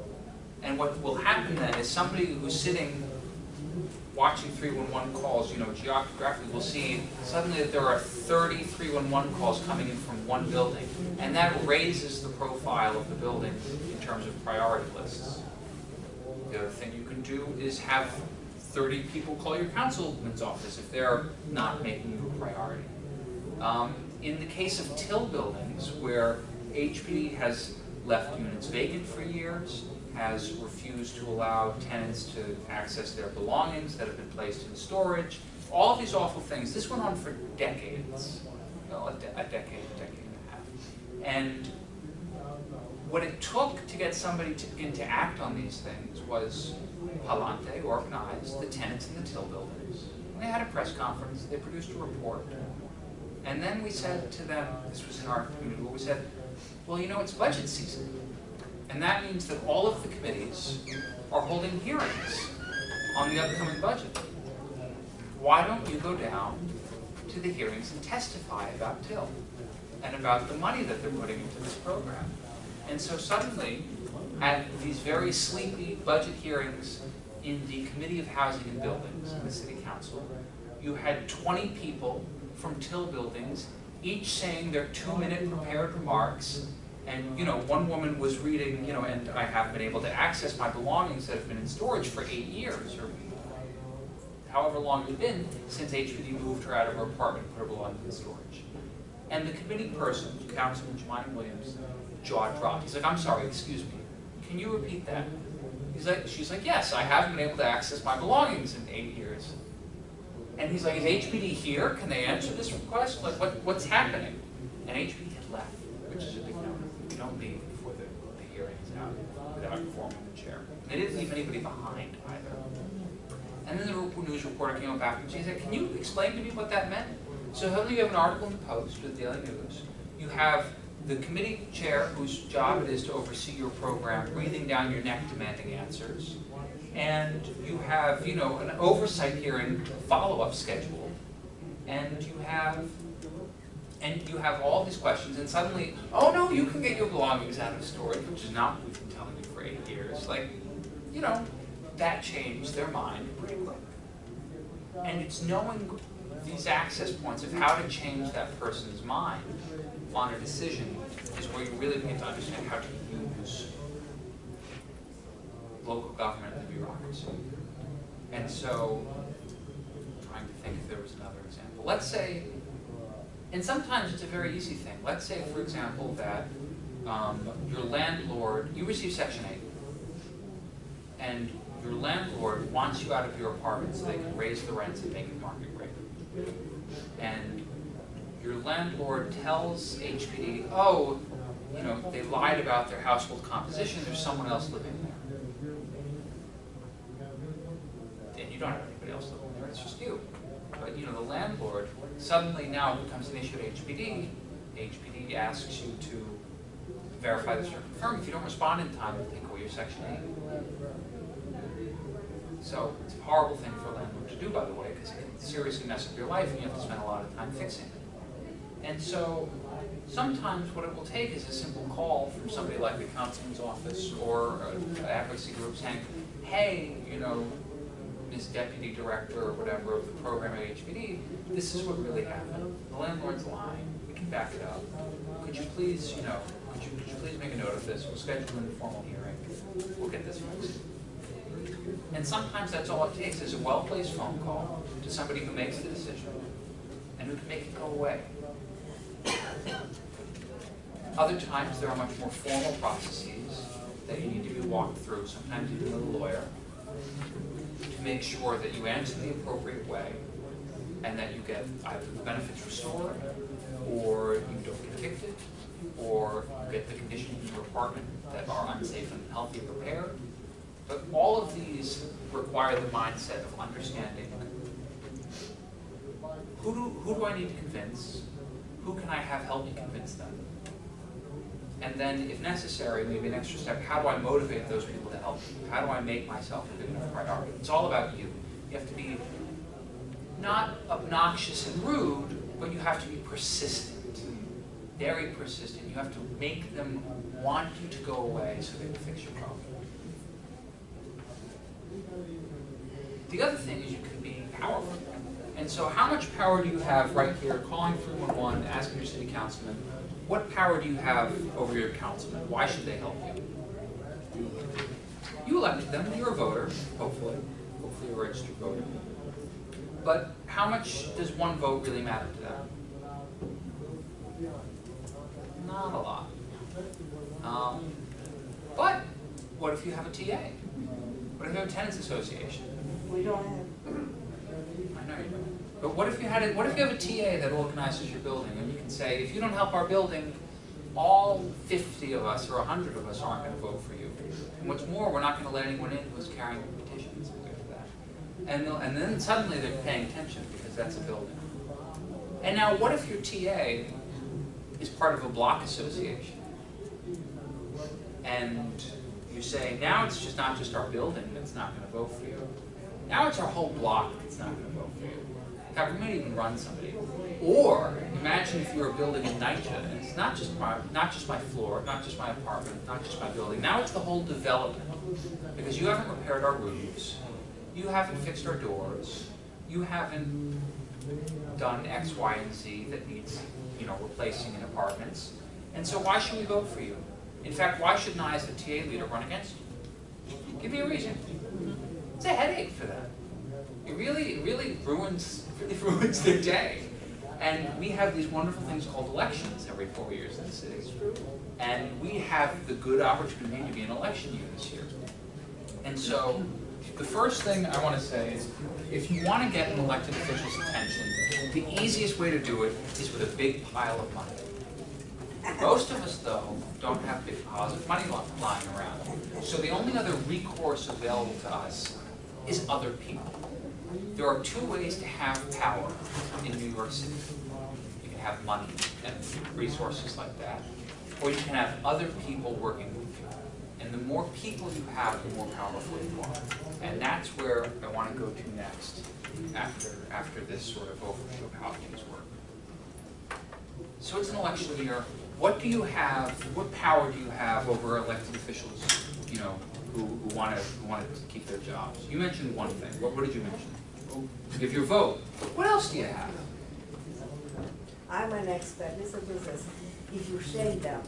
S1: And what will happen then is somebody who's sitting watching 311 calls, geographically will see suddenly that there are 30 311 calls coming in from one building. And that raises the profile of the building in terms of priority lists. The other thing you can do is have 30 people call your councilman's office if they're not making you a priority. In the case of TIL buildings, where HPD has left units vacant for years, has refused to allow tenants to access their belongings that have been placed in storage, all of these awful things, this went on for decades, a decade and a half. And what it took to get somebody to begin to act on these things was Palante organized the tenants in the TIL buildings. And they had a press conference, they produced a report. And then we said to them, this was in our community, where we said, well, it's budget season. And that means that all of the committees are holding hearings on the upcoming budget. Why don't you go down to the hearings and testify about TIL and about the money that they're putting into this program? And so suddenly, at these very sleepy budget hearings in the Committee of Housing and Buildings in the City Council, you had 20 people from TIL buildings, each saying their 2-minute prepared remarks. And one woman was reading, and I have been able to access my belongings that have been in storage for 8 years, or however long it's been since HPD moved her out of her apartment and put her belongings in storage. And the committee person, Councilman Jemima Williams, jaw dropped. He's like, I'm sorry, excuse me, can you repeat that? She's like, yes, I haven't been able to access my belongings in 8 years. And he's like, is HPD here? Can they answer this request? Like, what's happening? And HPD had left, which is a big no. You don't leave before the hearing is out without informing the chair. And they didn't leave anybody behind either. And then the news reporter came up after and she said, can you explain to me what that meant? So suddenly you have an article in the Post or the Daily News. You have the committee chair whose job it is to oversee your program breathing down your neck demanding answers. And you have, an oversight hearing follow-up schedule. And you have all these questions, and suddenly, oh no, you can get your belongings out of storage, which is not what we've been telling you for 8 years. Like, that changed their mind pretty quick. And it's knowing these access points of how to change that person's mind on a decision is where you really begin to understand how to use local government and bureaucracy. And so, I'm trying to think if there was another example. Let's say, and sometimes it's a very easy thing. Let's say, for example, that your landlord, you receive Section 8, and your landlord wants you out of your apartment so they can raise the rents and make it market rate. And your landlord tells HPD, oh, you know, they lied about their household composition, there's someone else living there. And you don't have anybody else living there, it's just you. But you know, the landlord, suddenly now it becomes an issue at HPD. HPD asks you to verify this or confirm. If you don't respond in time, they'll take away your Section 8. So it's a horrible thing for a landlord to do, by the way, because it can seriously mess up your life and you have to spend a lot of time fixing it. And so sometimes what it will take is a simple call from somebody like the councilman's office or an advocacy group saying, hey, you know, Ms. Deputy Director or whatever of the program at HPD, this is what really happened. The landlord's lying. We can back it up. Could you please, you know, could you please make a note of this? We'll schedule an informal hearing. We'll get this fixed. And sometimes that's all it takes is a well-placed phone call to somebody who makes the decision and who can make it go away. Other times there are much more formal processes that you need to be walked through, sometimes even with a lawyer, to make sure that you answer the appropriate way and that you get either the benefits restored, or you don't get evicted, or you get the conditions in your apartment that are unsafe and healthy and repaired. But all of these require the mindset of understanding who do I need to convince, who can I have help me convince them, and then if necessary, maybe an extra step, how do I motivate those people to help me? How do I make myself a good enough priority? It's all about you. You have to be not obnoxious and rude, but you have to be persistent, very persistent. You have to make them want you to go away so they will fix your problem. The other thing is you can be powerful. And so how much power do you have right here, calling 311, asking your city councilman, what power do you have over your councilman? Why should they help you? You elected them, you're a voter, hopefully. Hopefully you're a registered voter. But how much does one vote really matter to them? Not a lot. But what if you have a TA? What if you have a tenants association?
S2: We don't have.
S1: I know you don't. But what if you have a TA that organizes your building and you can say, if you don't help our building, all 50 of us or 100 of us aren't going to vote for you. And what's more, we're not going to let anyone in who's carrying petitions and things like that. And then suddenly they're paying attention because that's a building. And now what if your TA is part of a block association? And you say, now it's just not just our building that's not going to vote for you. Now it's our whole block that's not going to vote for you. In fact, we might even run somebody. Or imagine if you're a building in NYCHA, and it's not just my floor, not just my apartment, not just my building. Now it's the whole development. Because you haven't repaired our roofs, you haven't fixed our doors, you haven't done X, Y, and Z that needs, replacing in apartments. And so why should we vote for you? In fact, why shouldn't I, as the TA leader, run against you? Give me a reason. It's a headache for them. It really ruins their day. And we have these wonderful things called elections every 4 years in the city. And we have the good opportunity to be an election year this year. And so, the first thing I want to say is, if you want to get an elected official's attention, the easiest way to do it is with a big pile of money. Most of us, though, don't have big piles of money lying around. So the only other recourse available to us is other people. There are two ways to have power in New York City. You can have money and resources like that, or you can have other people working with you. And the more people you have, the more powerful you are. And that's where I want to go to next, after this sort of overview of how things work. So it's an election year. What do you have? What power do you have over elected officials, who want to keep their jobs? You mentioned one thing. What did you mention? give your vote. What else do you have?
S2: I'm an expert, listen to this. If you shake them,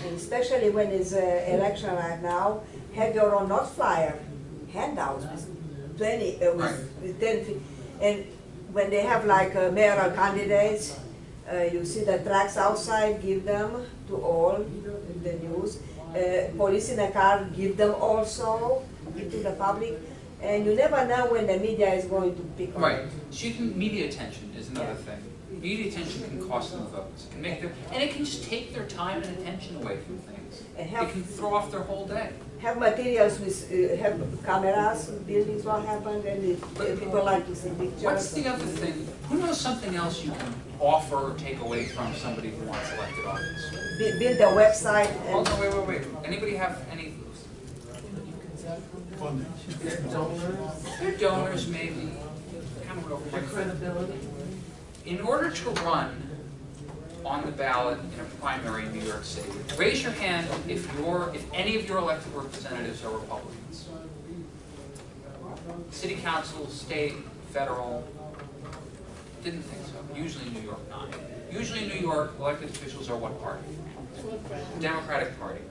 S2: and especially when it's election right now, have your own, not flyer, handouts with 20, with 10, and when they have like mayoral candidates, you see the tracks outside, give them to all, the news. Police in a car, give them also, give to the public. And you never know when the media is going to pick on
S1: Right.
S2: it.
S1: So you can, media attention is another thing. Media attention can cost them votes. It can make them, and it can just take their time and attention away from things.
S2: And
S1: It can throw off their whole day.
S2: have materials with, have cameras, buildings what happened, and people like to see pictures.
S1: What's the other thing? Who knows something else you can offer or take away from somebody who wants elected office?
S2: Build a website
S1: Hold
S2: and
S1: on, wait. Anybody have any? Their donors maybe. Kind of go
S3: Their credibility.
S1: In order to run on the ballot in a primary in New York City, raise your hand if any of your elected representatives are Republicans. City council, state, federal. Didn't think so. Usually New York, not. Usually in New York, elected officials are what party? Democratic Party.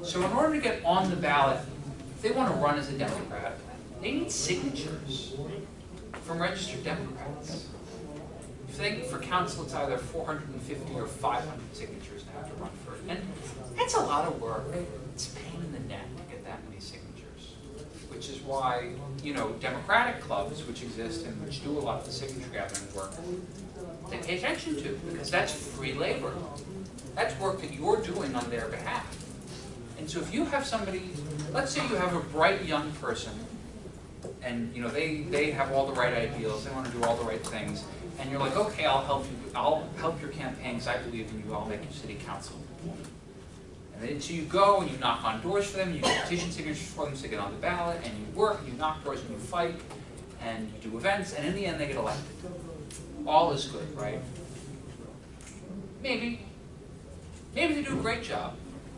S1: So in order to get on the ballot, if they want to run as a Democrat, they need signatures from registered Democrats. If they, for council, it's either 450 or 500 signatures to have to run for it. And that's a lot of work. It's a pain in the neck to get that many signatures. Which is why, you know, Democratic clubs, which exist and which do a lot of the signature gathering work, they pay attention to, because that's free labor. That's work that you're doing on their behalf. And so if you have somebody, let's say you have a bright young person, and you know they have all the right ideals, they want to do all the right things, and you're like, okay, I'll help your campaign because I believe in you, I'll make you city council. And then so you go and you knock on doors for them, you get petition signatures for them to get on the ballot, and you work, and you knock doors, and you fight, and you do events, and in the end they get elected. All is good, right? Maybe they do a great job.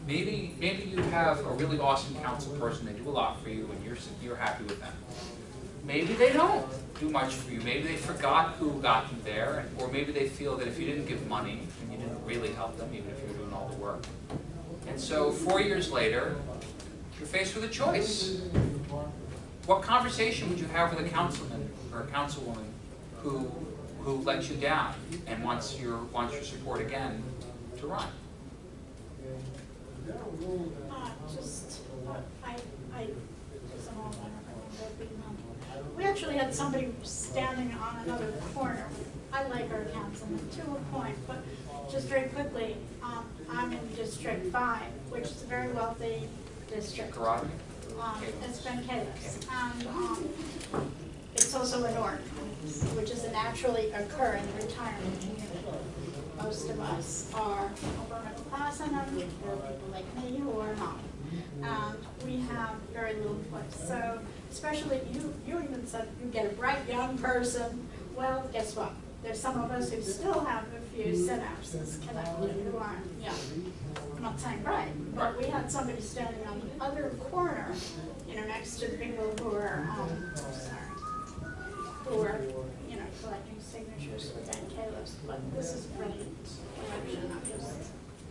S1: Maybe you have a really awesome council person, they do a lot for you, and you're happy with them. Maybe they don't do much for you. Maybe they forgot who got them there, or maybe they feel that if you didn't give money, then you didn't really help them, even if you were doing all the work. And so 4 years later, you're faced with a choice. What conversation would you have with a councilman or a councilwoman who let you down and wants your support again to run?
S5: We actually had somebody standing on another corner. I like our councilman to a point, but just very quickly, I'm in District 5, which is a very wealthy district.
S1: Karate?
S5: It's been chaos. And it's also a north, which is a naturally occurring retirement community. Most of us are upper middle class, and there are people like me who are not. And we have very little place. So, especially you even said you get a bright young person. Well, guess what? There's some of us who still have a few synapses connected who aren't young. I'm not saying bright, but we had somebody standing on the other corner, next to the people who are, collecting signatures for Ben Caleb's. But this is a brilliant election.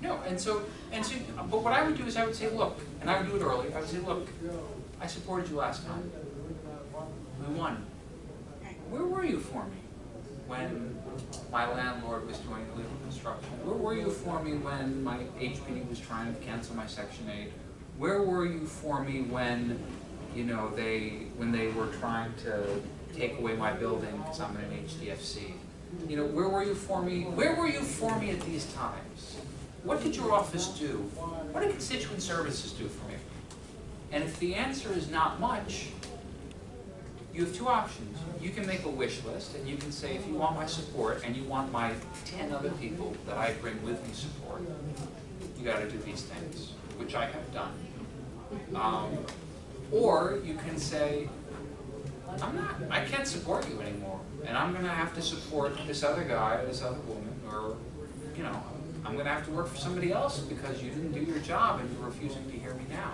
S1: No, and so, but what I would do is I would say, look, and I would do it early. I would say, look, I supported you last time. We won. Where were you for me when my landlord was doing illegal construction? Where were you for me when my HPD was trying to cancel my Section 8? Where were you for me when, when they were trying to take away my building because I'm in an HDFC? Where were you for me? Where were you for me at these times? What did your office do? What did constituent services do for me? And if the answer is not much, you have two options. You can make a wish list, and you can say, if you want my support, and you want my 10 other people that I bring with me support, you got to do these things, which I have done. Or you can say, I can't support you anymore, and I'm going to have to support this other guy, or this other woman, or, I'm going to have to work for somebody else because you didn't do your job and you're refusing to hear me now.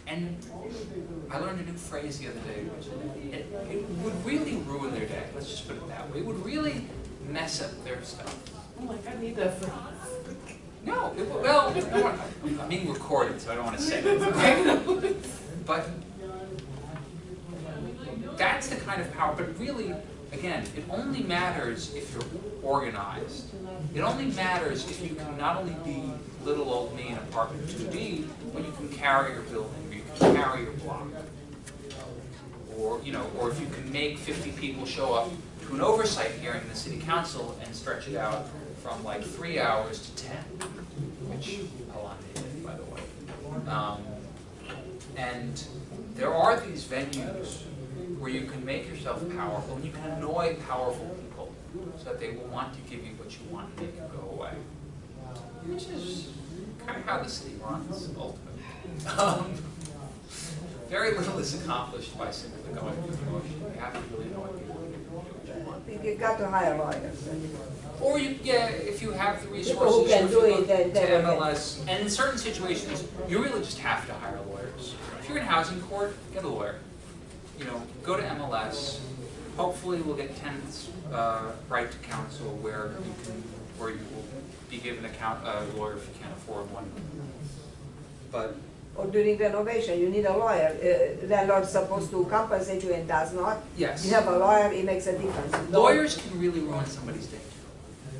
S1: And I learned a new phrase the other day, which would really ruin their day. Let's just put it that way. It would really mess up their stuff.
S3: I'm like, I need that for.
S1: No, well, I'm being recorded, so I don't want to say that. Okay? But that's the kind of power. But really, again, it only matters if you're organized. It only matters if you can not only be little old me in apartment 2D, but you can carry your building, or you can carry your block, or or if you can make 50 people show up to an oversight hearing in the city council and stretch it out from like 3 hours to 10, which Alante did, by the way. And there are these venues where you can make yourself powerful, and you can annoy powerful people so that they will want to give you what you want and make you go away. Which is kind of how the city runs, ultimately. Very little is accomplished by simply going through the motion. You have to really know what you want to do what you want.
S2: You got to hire lawyers.
S1: Or if you have the resources,
S2: People who can do it,
S1: to
S2: then
S1: MLS. And in certain situations, you really just have to hire lawyers. If you're in housing court, get a lawyer. Go to MLS. Hopefully, we'll get tenants' right to counsel where you will be given a lawyer if you can't afford one. But
S2: Or during renovation, you need a lawyer. Landlord's supposed to compensate you and does not.
S1: yes,
S2: You have a lawyer, it makes a difference.
S1: lawyers can really ruin somebody's day.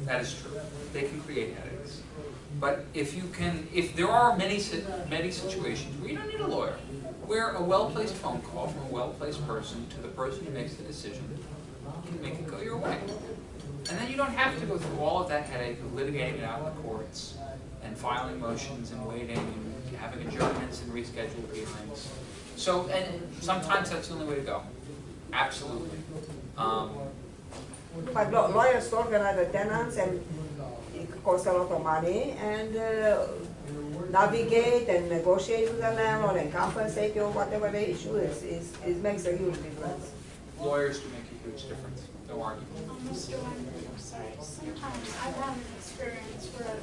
S1: That is true. They can create headaches. But if there are many situations where you don't need a lawyer, where a well-placed phone call from a well-placed person to the person who makes the decision can make it go your way. And then you don't have to go through all of that headache of litigating it out in the courts and filing motions and waiting and having adjournments and rescheduled hearings. So, and sometimes that's the only way to go. Absolutely.
S2: But lawyers organize the tenants, and it costs a lot of money, and navigate and negotiate with the landlord and compensate you, whatever the issue is, it makes a huge difference.
S1: Lawyers do make a huge difference. No argument.
S5: Mr. Weinberg, I'm sorry, sometimes I've had an experience where,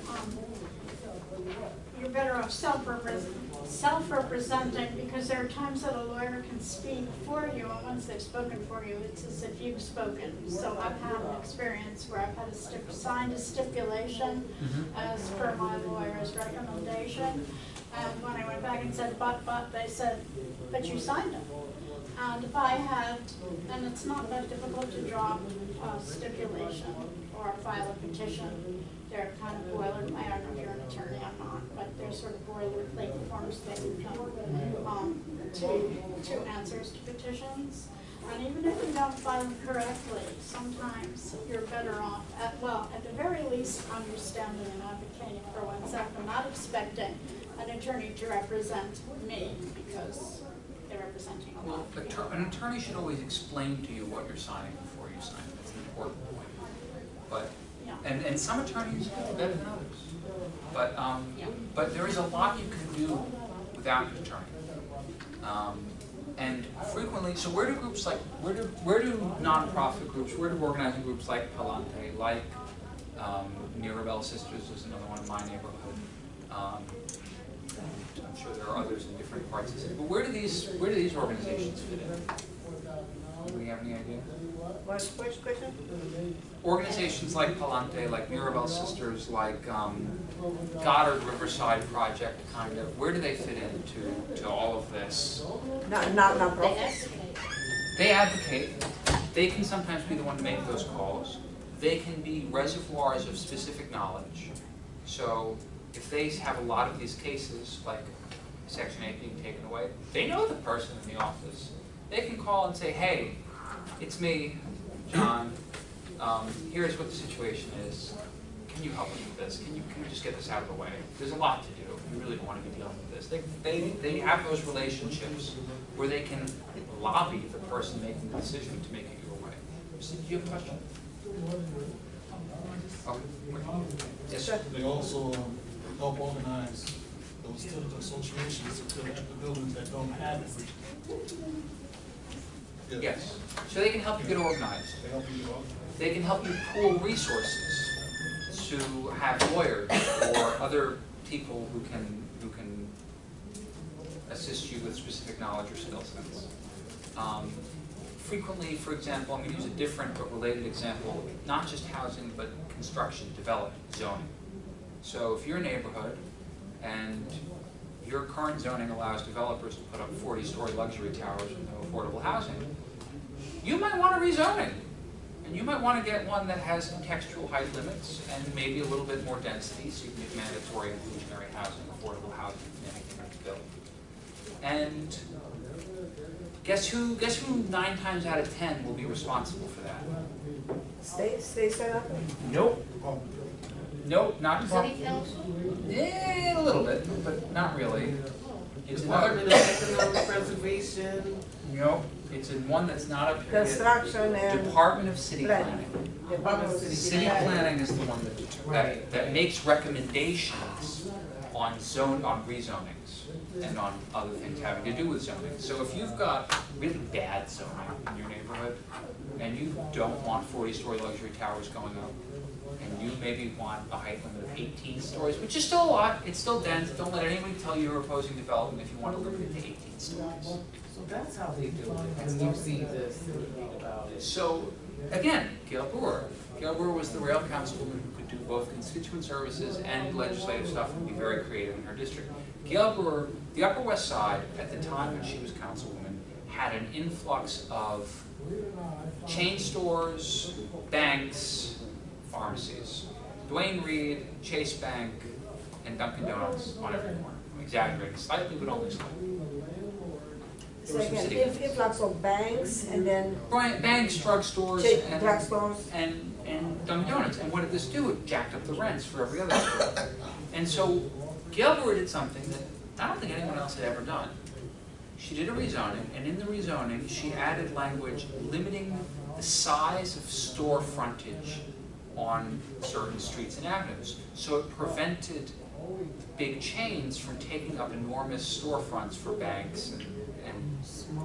S5: you're better off self-representing, because there are times that a lawyer can speak for you, and once they've spoken for you, it's as if you've spoken. So I've had an experience where I've had signed a stipulation as per my lawyer's recommendation, and when I went back and said, but, they said, but you signed it. And if I had, and it's not that difficult to draw a stipulation or file a petition. They're kind of boilerplate. I don't know if you're an attorney, I'm not, but they're sort of boilerplate forms that you come to answers to petitions. And even if you don't file them correctly, sometimes you're better off at the very least understanding and advocating for oneself and not expecting an attorney to represent me because they're representing a lot of people.
S1: An attorney should always explain to you what you're signing before you sign. That's an important point. But and some attorneys do better than others. But there is a lot you can do without an attorney. And frequently, so where do nonprofit groups, where do organizing groups like Palante, like Mirabelle Sisters is another one in my neighborhood. I'm sure there are others in different parts of the city. But where do these organizations fit in? Do we have any idea?
S2: Which question?
S1: Organizations like Palante, like Mirabelle Sisters, like Goddard Riverside Project, kind of, where do they fit into all of this?
S2: Not profit.
S1: They advocate. They can sometimes be the one to make those calls. They can be reservoirs of specific knowledge. So if they have a lot of these cases, like Section 8 being taken away, they know the person in the office. They can call and say, hey, it's me, John. Here's what the situation is. Can you help me with this? Can you just get this out of the way? There's a lot to do. We really don't want to be dealing with this. They have those relationships where they can lobby the person making the decision to make it your way. So, do you have a question? Oh, yes, sir.
S7: They also help organize those tenant associations to the buildings that don't have it. Yeah.
S1: Yes. So they can help you get organized.
S7: They help you organize.
S1: They can help you pool resources to have lawyers or other people who can assist you with specific knowledge or skill sets. frequently, for example, I'm going to use a different but related example, not just housing, but construction, development, zoning. So if you're a neighborhood and your current zoning allows developers to put up 40-story luxury towers with no affordable housing, you might want a rezoning. And you might want to get one that has contextual height limits and maybe a little bit more density, so you can get mandatory inclusionary housing, affordable housing, and anything that's built. And guess who 9 times out of 10 will be responsible for that?
S2: Stay set up.
S1: Nope. Nope, not
S5: City council?
S1: Yeah, a little bit, but not really. It's
S3: Department
S1: another.
S3: of Economic Preservation.
S1: Nope. It's in one that's not up here.
S2: Construction and
S1: Department of City
S2: planning.
S1: Planning.
S2: Department of
S1: City planning is the one that makes recommendations on rezonings and on other things having to do with zoning. So if you've got really bad zoning in your neighborhood and you don't want 40-story luxury towers going up, and you maybe want a height limit of 18 stories, which is still a lot, it's still dense, don't let anybody tell you you're opposing development if you want to limit it to 18 stories.
S3: So that's how they do it, and you see this and read about it.
S1: So, again, Gail Brewer. Gail Brewer was the rail councilwoman who could do both constituent services and legislative stuff and be very creative in her district. Gail Brewer, the Upper West Side, at the time when she was councilwoman, had an influx of chain stores, banks, pharmacies. Dwayne Reed, Chase Bank, and Dunkin' Donuts on every corner. I'm exaggerating slightly, but only slightly.
S2: So again, influx of banks and then
S1: Banks, drugstores,
S2: drugstores.
S1: and Dunkin' Donuts. And what did this do? It jacked up the rents for every other store. And so Gail Brewer did something that I don't think anyone else had ever done. She did a rezoning, and in the rezoning, she added language limiting the size of store frontage on certain streets and avenues. So it prevented big chains from taking up enormous storefronts for banks and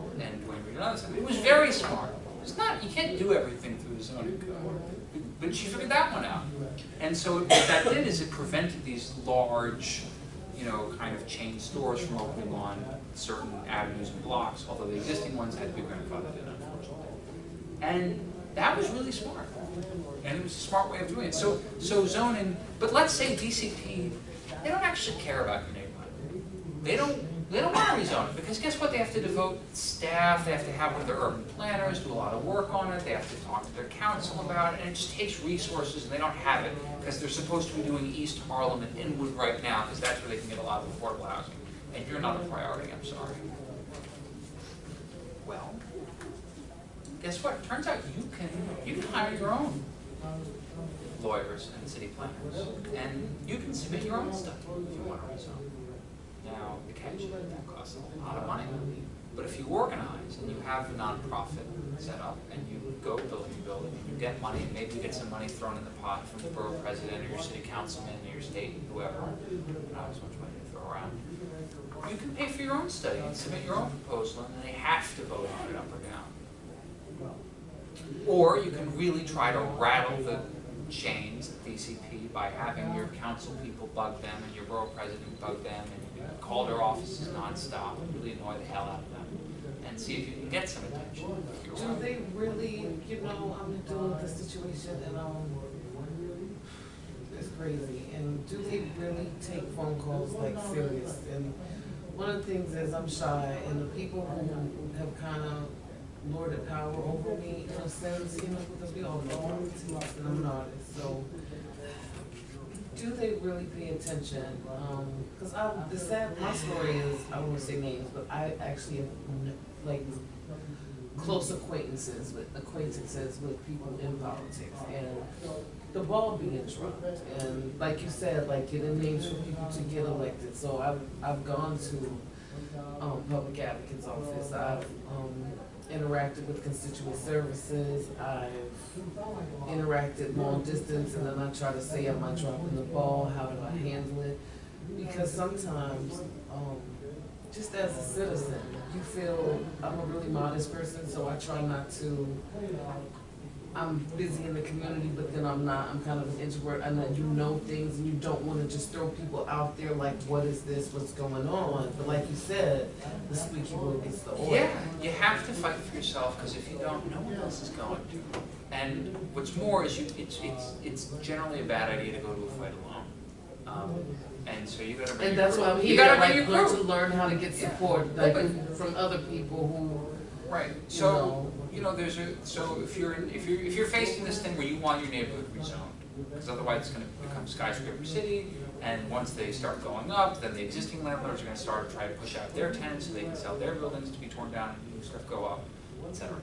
S1: Dwayne Reed and others. It was very smart. It's not, you can't do everything through the zoning code, but she figured that one out. And so what that did is it prevented these large, kind of chain stores from opening on certain avenues and blocks, although the existing ones had to be grandfathered in, unfortunately. And that was really smart. And it was a smart way of doing it. So zoning, but let's say DCP, they don't actually care about your neighborhood. They don't want to rezone it, because guess what? They have to devote staff, they have to have one of their urban planners do a lot of work on it, they have to talk to their council about it, and it just takes resources, and they don't have it, because they're supposed to be doing East Harlem and Inwood right now, because that's where they can get a lot of affordable housing. And you're not a priority, I'm sorry. Well, guess what? It turns out you can hire your own lawyers and city planners, and you can submit your own stuff if you want to rezone. Now, the catch is that costs a lot of money, but if you organize and you have a nonprofit set up and you go building a building and you get money, and maybe you get some money thrown in the pot from the borough president or your city councilman or your state, whoever, not as much money to throw around, you can pay for your own study and submit your own proposal, and then they have to vote on it up or down. Or you can really try to rattle the chains at DCP by having your council people bug them and your borough president bug them, and you can call their offices nonstop and really annoy the hell out of them and see if you can get some attention.
S3: Do they really, I'm dealing with this situation and it's crazy. And do they really take phone calls like serious? And one of the things is I'm shy, and the people who have kind of lorded power over me in a sense, because we all know and I'm an artist, so do they really pay attention? Because my story is, I won't say names, but I actually have like close acquaintances with people in politics, and the ball being dropped, and like you said, like getting names for people to get elected. So I've gone to public advocate's office. I've interacted with constituent services. I've interacted long distance, and then I try to say, am I dropping the ball? How do I handle it? Because sometimes, just as a citizen, you feel I'm a really modest person, so I try not to I'm busy in the community, but then I'm not. I'm kind of an introvert, and that you know things, and you don't want to just throw people out there like, what is this? What's going on? But like you said, the squeaky wheel gets the oil.
S1: Yeah, you have to fight for yourself, because if you don't, no one else is going to. And what's more is it's generally a bad idea to go to a fight alone. And so you gotta bring
S3: And
S1: your
S3: that's
S1: crew.
S3: why I'm
S1: You
S3: here,
S1: gotta
S3: like,
S1: bring your crew.
S3: to learn how to get support,
S1: Yeah.
S3: like,
S1: But-
S3: from other people who,
S1: Right, so, so if you're facing this thing where you want your neighborhood rezoned, because otherwise it's gonna become skyscraper city, and once they start going up, then the existing landlords are gonna start to try to push out their tenants so they can sell their buildings to be torn down and new stuff go up, etc.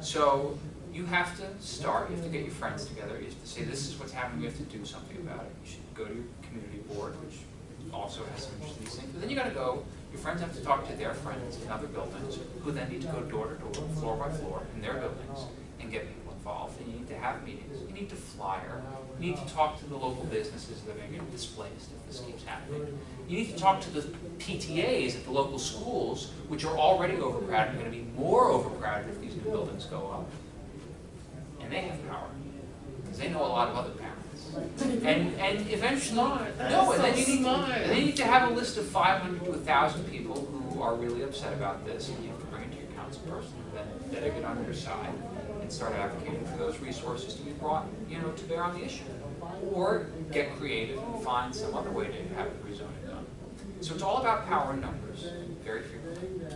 S1: So you have to start, you have to get your friends together, you have to say, this is what's happening, we have to do something about it. You should go to your community board, which also has some interest in these things, but then you gotta go, your friends have to talk to their friends in other buildings, who then need to go door to door, floor by floor, in their buildings, and get people involved, and you need to have meetings, you need to flyer, you need to talk to the local businesses that are gonna get displaced if this keeps happening. You need to talk to the PTAs at the local schools, which are already overcrowded, and gonna be more overcrowded if these new buildings go up. And they have power, because they know a lot of other parents. And eventually, and then you need to have a list of 500 to 1,000 people who are really upset about this, and you have to bring it to your council person, and then get on your side, and start advocating for those resources to be brought, to bear on the issue. Or get creative and find some other way to have the rezoning done. So it's all about power and numbers, very frequently.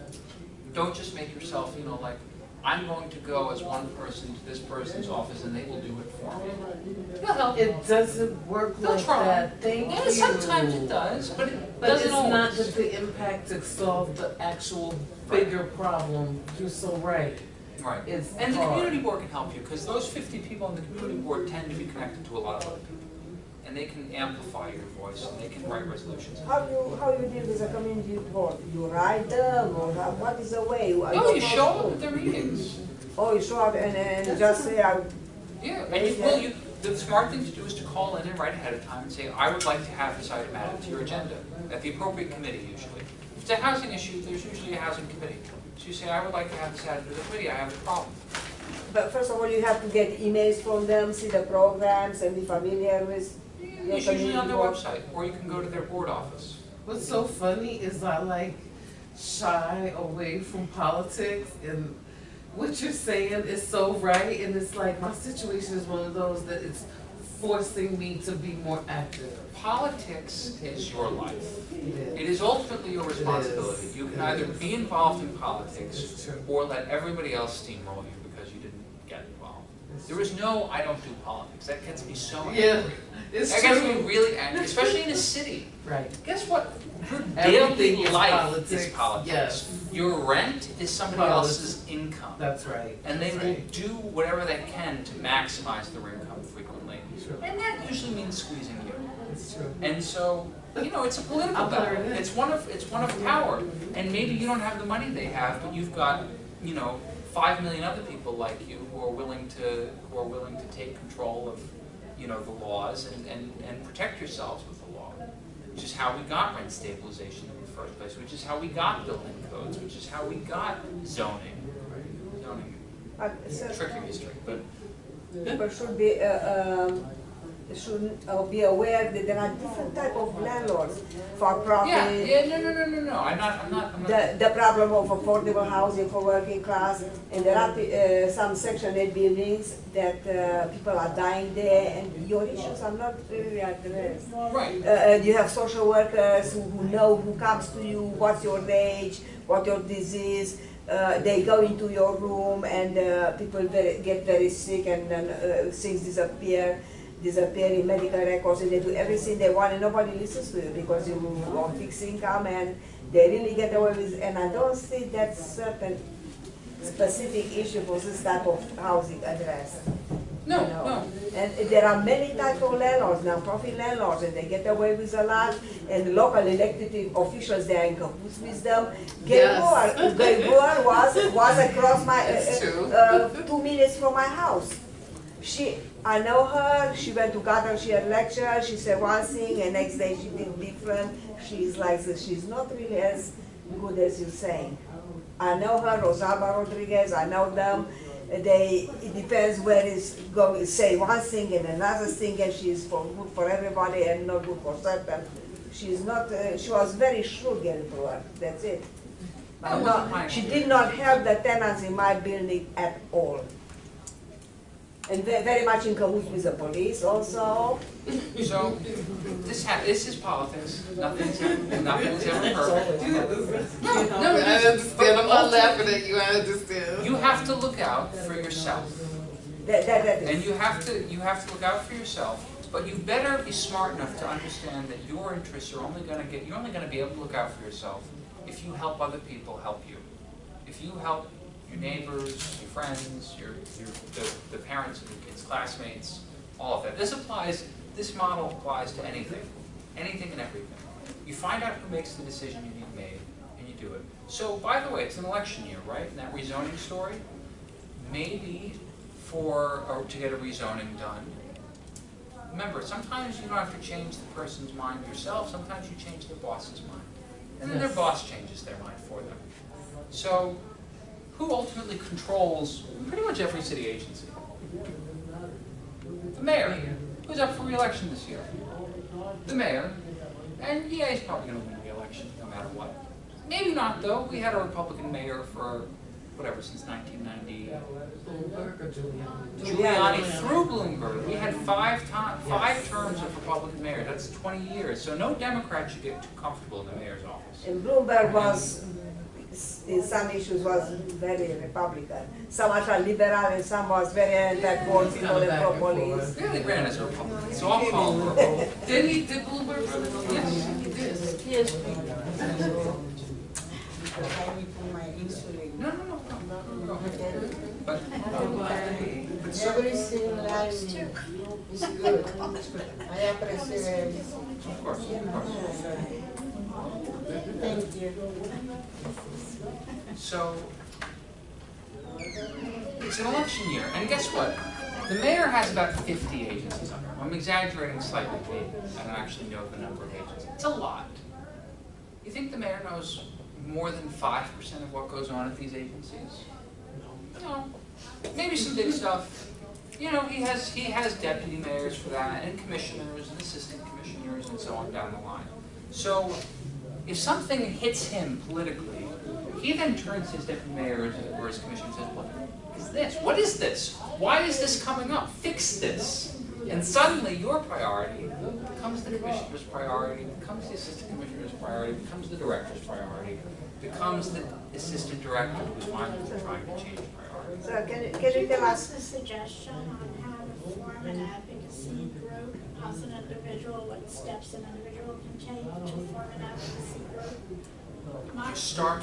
S1: Don't just make yourself, like, I'm going to go as one person to this person's office and they will do it for me. They'll help.
S3: it doesn't work
S1: They'll
S3: like
S1: try.
S3: that. Thank
S1: Yeah,
S3: you.
S1: sometimes it does, but it
S3: But
S1: doesn't
S3: it's
S1: always.
S3: not that the impact to solve the actual bigger problem. You're so right.
S1: Right.
S3: It's
S1: And the
S3: hard.
S1: community board can help you, because those 50 people on the community board tend to be connected to a lot of other people. And they can amplify your voice, and they can write resolutions.
S2: How you deal with a community board? You write them, or what is the way?
S1: No, you show up at their meetings.
S2: Oh, you show up and just say,
S1: Yeah, and the smart thing to do is to call in and write ahead of time and say, I would like to have this item added to your agenda, at the appropriate committee usually. If it's a housing issue, there's usually a housing committee. So you say, I would like to have this added to the committee, I have a problem.
S2: but first of all, you have to get emails from them, see the programs, and be familiar with
S1: It's usually on their website, or you can go to their board office.
S3: What's so funny is I like shy away from politics, and what you're saying is so right, and it's like my situation is one of those that it's forcing me to be more active.
S1: Politics is your life.
S3: It
S1: It is ultimately your responsibility. You can
S3: It
S1: either
S3: is.
S1: be involved in politics
S3: It's true.
S1: or let everybody else steamroll you because you didn't get involved.
S3: It's
S1: There is no, I don't do politics. That gets me so angry.
S3: Yeah, it's
S1: That gets me
S3: true.
S1: really angry, especially in a city.
S3: Right.
S1: Guess what? Your
S3: Everything
S1: daily
S3: is
S1: life
S3: politics,
S1: is politics.
S3: yes.
S1: Your rent is somebody
S3: Politics.
S1: else's income.
S3: That's right.
S1: And they
S3: That's
S1: will
S3: right.
S1: do whatever they can to maximize their income frequently.
S3: True.
S1: And that usually means squeezing you.
S3: It's true.
S1: And so, it's a political
S3: I'll put her
S1: battle.
S3: in.
S1: It's one of power. And maybe you don't have the money they have, but you've got, 5 million other people like you who are willing to take control of, the laws and protect yourselves with the law. Which is how we got rent stabilization in the first place, which is how we got building codes, which is how we got zoning. Zoning, tricky history, but
S2: people should be aware that there are different type of landlords for profit.
S1: no. I'm not.
S2: The problem of affordable housing for working class, and there are some Section 8 buildings that people are dying there, and your issues are not really addressed.
S1: Right.
S2: You have social workers who know who comes to you, what's your age, what your disease. They go into your room, and people get very sick, and then things disappear in medical records, and they do everything they want, and nobody listens to you because you are fixed income, and they really get away with. And I don't see that certain specific issue for this type of housing addressed.
S1: No,
S2: You know.
S1: no.
S2: And there are many types of landlords, non-profit landlords, and they get away with a lot. And local elected officials, they are in cahoots with them.
S3: Yes.
S2: Gayboa was across my,
S3: It's true.
S2: 2 minutes from my house. I know her, she went to Qatar, she had lecture, she said one thing, and next day she did different. She's like this, she's not really as good as you're saying. I know her, Rosalba Rodriguez, I know them. it depends where it's going, say one thing and another thing, and she's good for everybody and not good for certain. She's not, she was very shrewd girl to her, that's it. But no, she did not help the tenants in my building at all. And very much in cahoots with the police also.
S1: So, this is politics. Nothing's ever perfect.
S3: I understand, I'm not laughing at you, I understand.
S1: You have to look out for yourself. And you have to look out for yourself, but you better be smart enough to understand that your interests are you're only gonna be able to look out for yourself if you help other people help you. If you help your neighbors, your friends, the parents of your kids' classmates, all of that. This model applies to anything and everything. You find out who makes the decision you need made, and you do it. So, by the way, it's an election year, right? In that rezoning story, maybe to get a rezoning done. Remember, sometimes you don't have to change the person's mind yourself, sometimes you change their boss's mind. And then their boss changes their mind for them. So, who ultimately controls pretty much every city agency? The mayor, who's up for re-election this year. The mayor, and yeah, he's probably going to win re-election no matter what. Maybe not though. We had a Republican mayor for whatever since 1990.
S3: Bloomberg or Giuliani?
S1: Giuliani through Bloomberg. We had five terms of Republican mayor. That's 20 years. So no Democrat should get too comfortable in the mayor's office.
S2: And Bloomberg was, in some issues, was very Republican. Some are liberal and some was very anti-political and pro-police.
S1: He really ran as a Republican. So I'll call him a Republican.
S3: Did Bloomberg run for
S1: Yes.
S3: He did.
S2: Yes.
S1: No. But
S2: Everything like is good. I appreciate it.
S1: of course.
S2: Thank you.
S1: So it's an election year, and guess what? The mayor has about 50 agencies under him. I'm exaggerating slightly. I don't actually know the number of agencies. It's a lot. You think the mayor knows more than 5% of what goes on at these agencies? No. Maybe some big stuff. You know, he has deputy mayors for that, and commissioners, and assistant commissioners, and so on down the line. So, if something hits him politically, he then turns his deputy mayor or his commissioner and says, "What is this? What is this? Why is this coming up? Fix this." And suddenly your priority becomes the commissioner's priority, becomes the assistant commissioner's priority, becomes the director's priority, becomes the assistant director who's mindfully trying to change priorities.
S2: So can you
S5: Give
S2: tell
S5: us
S2: us,
S5: a suggestion on how to form an advocacy group as an individual, what steps an individual can take to form an advocacy group?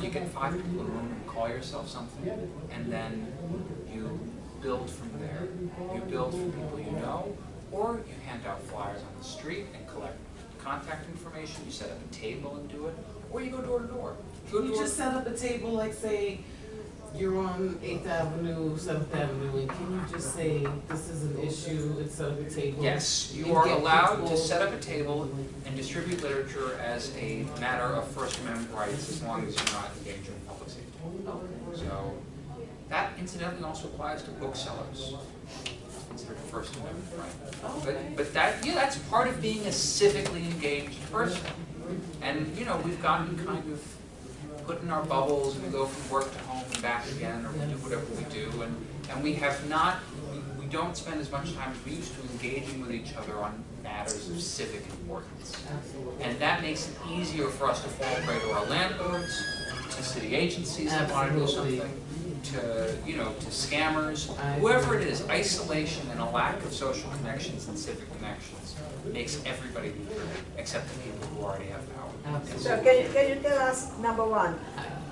S1: You get 5 people in a room and call yourself something, and then you build from there. You build from people you know, or you hand out flyers on the street and collect contact information, you set up a table and do it, or you go door to door.
S3: Can you just set up a table, like say, you're on 8th Avenue, 7th Avenue, and can you just say, this is an issue, and set up a table?
S1: Yes, you
S3: And
S1: are
S3: get
S1: allowed
S3: people-
S1: to set up a table and distribute literature as a matter of First Amendment rights as long as you're not endangering public safety. So, that incidentally also applies to booksellers. It's considered a First Amendment right. But that's part of being a civically engaged person. And, you know, we've gotten kind of put in our bubbles, and we go from work to home and back again, or we do whatever we do, and we don't spend as much time as we used to engaging with each other on matters of civic importance. And that makes it easier for us to fall prey to our landlords, to city agencies that want to do something, to scammers, whoever it is. Isolation and a lack of social connections and civic connections makes everybody weaker, except the people who already have power.
S2: so can you tell us, number one,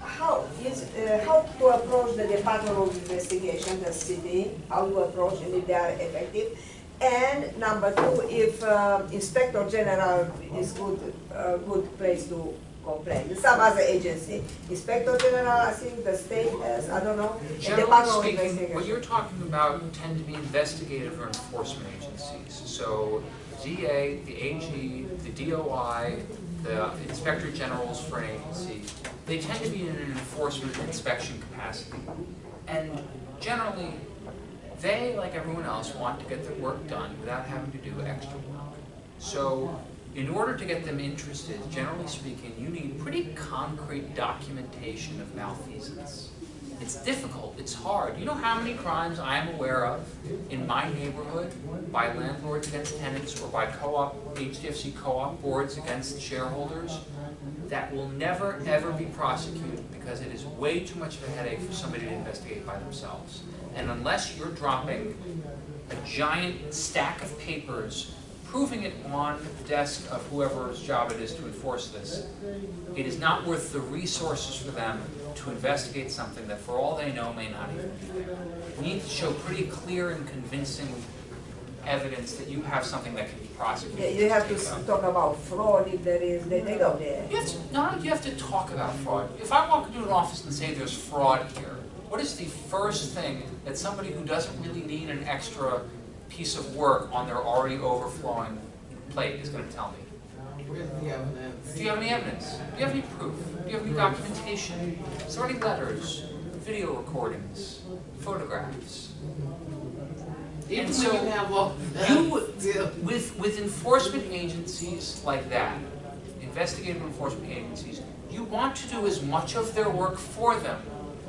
S2: how to approach the Department of Investigation, the city, how to approach and if they are effective? And number two, if Inspector General is good place to complain. Some other agency, Inspector General, I think the state has, I don't know. and
S1: Generally
S2: Department of
S1: speaking,
S2: Investigation.
S1: what you're talking about tend to be investigative or enforcement agencies. So DA, the AG, the DOI, the Inspector Generals for an agency, they tend to be in an enforcement and inspection capacity. And generally, they, like everyone else, want to get their work done without having to do extra work. So, in order to get them interested, generally speaking, you need pretty concrete documentation of malfeasance. It's difficult, it's hard. You know how many crimes I am aware of in my neighborhood by landlords against tenants or by co-op, HDFC co-op boards against shareholders that will never ever be prosecuted because it is way too much of a headache for somebody to investigate by themselves. And unless you're dropping a giant stack of papers proving it on the desk of whoever's job it is to enforce this, it is not worth the resources for them to investigate something that for all they know may not even be there. You need to show pretty clear and convincing evidence that you have something that can be prosecuted.
S2: Yeah, you have to talk about fraud if there is, they go there.
S1: You have to talk about fraud. If I walk into an office and say there's fraud here, what is the first thing that somebody who doesn't really need an extra piece of work on their already overflowing plate is going to tell me?
S3: Where's the evidence?
S1: Do you have any evidence? Do you have any proof? Do you have any documentation? Is there any letters, video recordings, photographs?
S3: Even
S1: And
S3: when
S1: so
S3: you have all
S1: with enforcement agencies like that, investigative enforcement agencies, you want to do as much of their work for them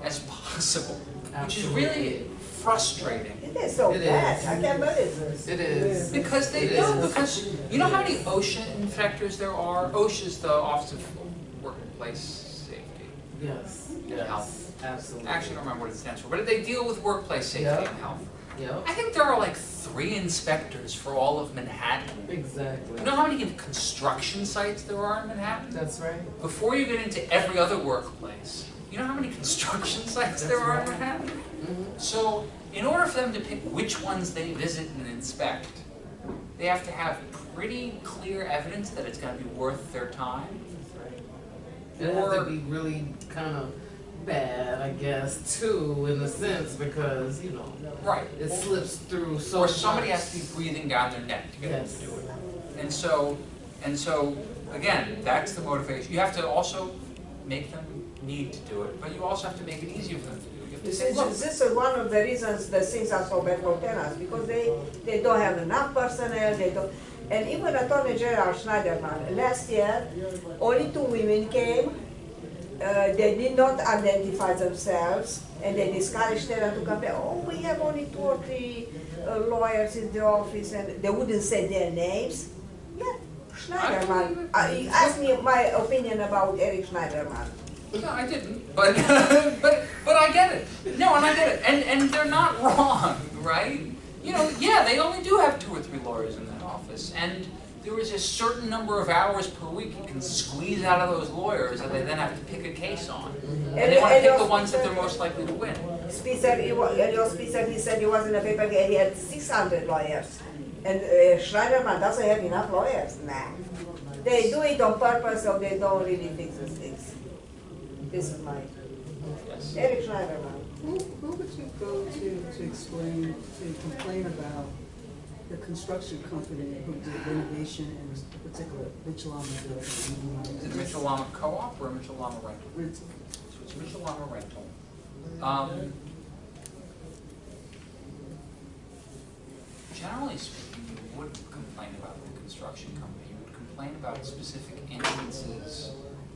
S1: as possible, which is really frustrating.
S2: It is so bad, I can't believe this.
S3: It is.
S1: Because they do, because you know how many OSHA inspectors there are? OSHA is the Office of Workplace Safety
S3: Yes.
S1: and Health.
S3: Absolutely.
S1: Actually, I don't remember what it stands for, but they deal with workplace safety
S3: Yep.
S1: and health.
S3: Yep.
S1: I think there are like 3 inspectors for all of Manhattan.
S3: Exactly.
S1: You know how many construction sites there are in Manhattan?
S3: That's right.
S1: Before you get into every other workplace, you know how many construction sites there are in Manhattan?
S3: Mm-hmm.
S1: So, in order for them to pick which ones they visit and inspect, they have to have pretty clear evidence that it's going to be worth their time.
S3: It has to be really kind of bad, I guess, too, in a sense, because, you know,
S1: Right.
S3: it slips through so
S1: Or somebody
S3: much.
S1: has to be breathing down their neck to get them
S3: Yes.
S1: to do it. And so, again, that's the motivation. You have to also make them need to do it, but you also have to make it easier for them to do it. You have to say, look,
S2: This is one of the reasons the things are so bad for tenants, because they don't have enough personnel, they don't. And even Attorney General Schneiderman, last year, only 2 women came. They did not identify themselves, and they discouraged them to come back. Oh, we have only 2 or 3 lawyers in the office, and they wouldn't say their names. Yeah, Schneiderman. He asked me my opinion about Eric Schneiderman.
S1: no, I didn't, but but I get it. No, and I get it, and they're not wrong, right? You know, yeah, they only do have 2 or 3 lawyers in that office, and there is a certain number of hours per week you can squeeze out of those lawyers that they then have to pick a case on, and they want to pick the ones that they're most likely to win.
S2: Spitzer, he said he was in a paper, he had 600 lawyers. And Schneiderman doesn't have enough lawyers. Nah. They do it on purpose, so they don't really fix the things. This is my,
S1: Yes.
S2: Eric Schneiderman.
S8: Who would you go to explain, to complain about the construction company who did renovation in a particular Mitchell-Lama building?
S1: Is it Mitchell-Lama Co-op or Mitchell-Lama Rental? So it's Mitchell-Lama Rental. Generally speaking, you wouldn't complain about the construction company. You would complain about specific instances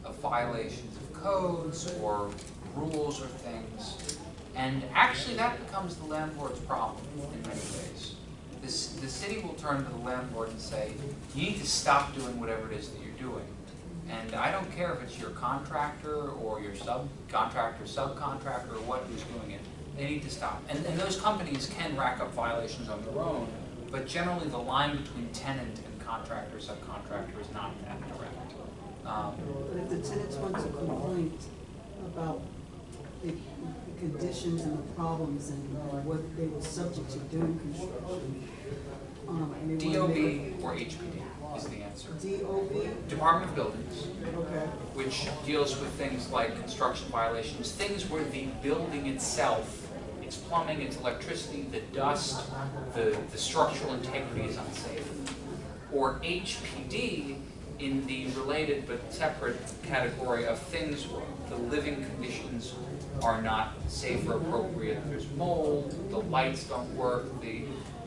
S1: of violations of codes or rules or things. And actually that becomes the landlord's problem in many ways. The city will turn to the landlord and say, you need to stop doing whatever it is that you're doing. And I don't care if it's your contractor or your subcontractor, or what who's doing it. They need to stop. And those companies can rack up violations on their own, but generally the line between tenant and contractor, subcontractor is not that direct.
S8: But if the tenants want to complain about the conditions and the problems and what they were subject to during construction, and they want to make
S1: DOB or HPD is the answer.
S8: DOB?
S1: Department of Buildings,
S8: Okay.
S1: which deals with things like construction violations, things where the building itself, its plumbing, its electricity, the dust, the structural integrity is unsafe. Or HPD, in the related but separate category of things where the living conditions are not safe or appropriate. There's mold, the lights don't work, the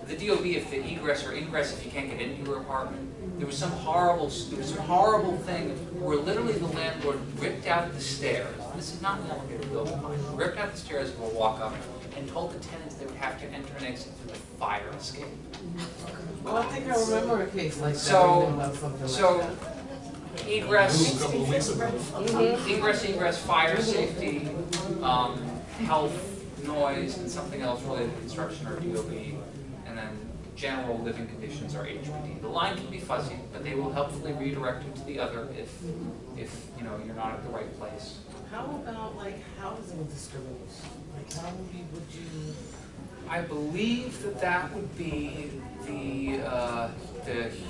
S1: DOB, if the egress or ingress, if you can't get into your apartment. There was some horrible thing where literally the landlord ripped out the stairs. This is not an elevator building, ripped out the stairs and will walk up and told the tenants they would have to enter and exit through the fire escape.
S3: Well, I think I remember a case like that.
S1: So-
S3: reading about something like
S1: So,
S3: that.
S1: egress,
S7: A couple of weeks ago.
S1: egress, fire safety, health, noise, and something else related to construction or DOB, and then general living conditions are HPD. The line can be fuzzy, but they will helpfully redirect you to the other if you know you're not at the right place.
S3: How about like housing discrimination? Like how would you?
S1: I believe that would be the